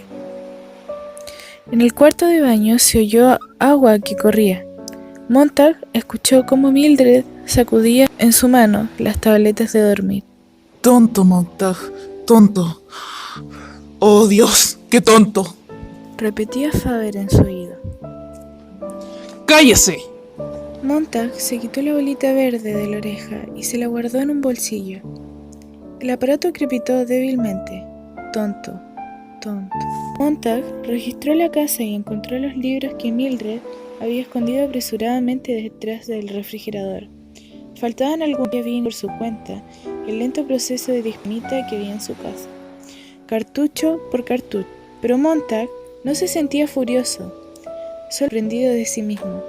En el cuarto de baño se oyó agua que corría. Montag escuchó cómo Mildred sacudía en su mano las tabletas de dormir. Tonto, Montag, tonto. ¡Oh, Dios! ¡Qué tonto! repetía Faber en su oído. ¡Cállese! Montag se quitó la bolita verde de la oreja y se la guardó en un bolsillo. El aparato crepitó débilmente. Tonto, tonto. Montag registró la casa y encontró los libros que Mildred había escondido apresuradamente detrás del refrigerador. Faltaban algunos que había por su cuenta el lento proceso de dismita que había en su casa, cartucho por cartucho. Pero Montag no se sentía furioso, sorprendido de sí mismo.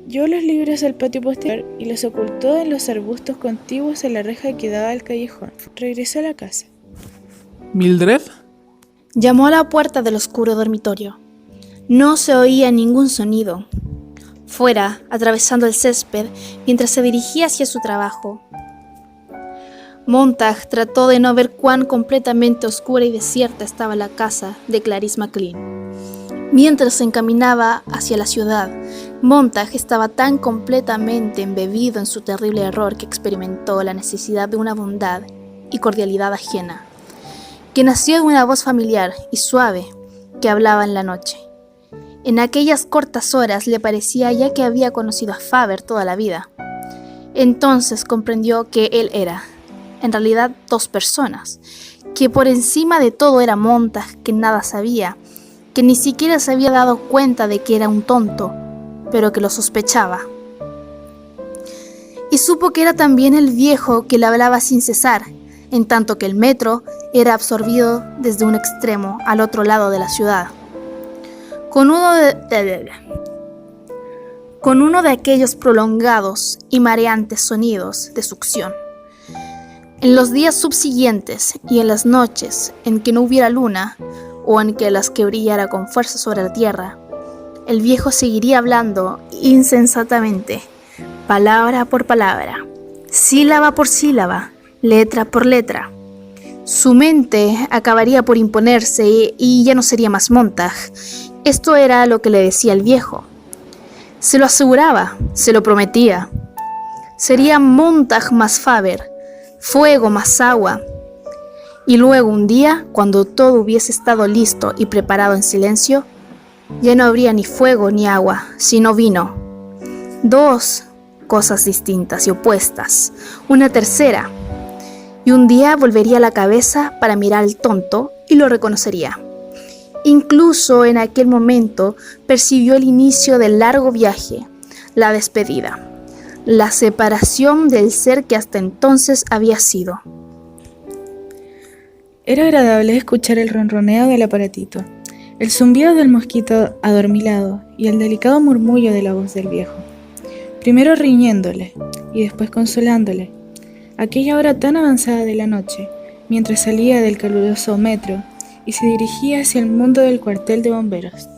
Llevó los libros al patio posterior y los ocultó en los arbustos contiguos a la reja que daba al callejón. Regresó a la casa. ¿Mildred? Llamó a la puerta del oscuro dormitorio. No se oía ningún sonido. Fuera, atravesando el césped, mientras se dirigía hacia su trabajo. Montag trató de no ver cuán completamente oscura y desierta estaba la casa de Clarice MacLean. Mientras se encaminaba hacia la ciudad, Montag estaba tan completamente embebido en su terrible error que experimentó la necesidad de una bondad y cordialidad ajena, que nació de una voz familiar y suave que hablaba en la noche. En aquellas cortas horas le parecía ya que había conocido a Faber toda la vida. Entonces comprendió que él era, en realidad, dos personas, que por encima de todo era Montag, que nada sabía, que ni siquiera se había dado cuenta de que era un tonto, pero que lo sospechaba. Y supo que era también el viejo que le hablaba sin cesar, en tanto que el metro era absorbido desde un extremo al otro lado de la ciudad. Con uno de aquellos prolongados y mareantes sonidos de succión. En los días subsiguientes y en las noches en que no hubiera luna, o en que las que brillara con fuerza sobre la tierra, el viejo seguiría hablando insensatamente, palabra por palabra, sílaba por sílaba, letra por letra. Su mente acabaría por imponerse y ya no sería más Montag. Esto era lo que le decía el viejo. Se lo aseguraba, se lo prometía. Sería Montag más Faber, fuego más agua. Y luego un día, cuando todo hubiese estado listo y preparado en silencio, ya no habría ni fuego ni agua, sino vino. Dos cosas distintas y opuestas, una tercera. Y un día volvería la cabeza para mirar al tonto y lo reconocería. Incluso en aquel momento percibió el inicio del largo viaje, la despedida, la separación del ser que hasta entonces había sido. Era agradable escuchar el ronroneo del aparatito, el zumbido del mosquito adormilado y el delicado murmullo de la voz del viejo, primero riñéndole y después consolándole. Aquella hora tan avanzada de la noche, mientras salía del caluroso metro y se dirigía hacia el mundo del cuartel de bomberos.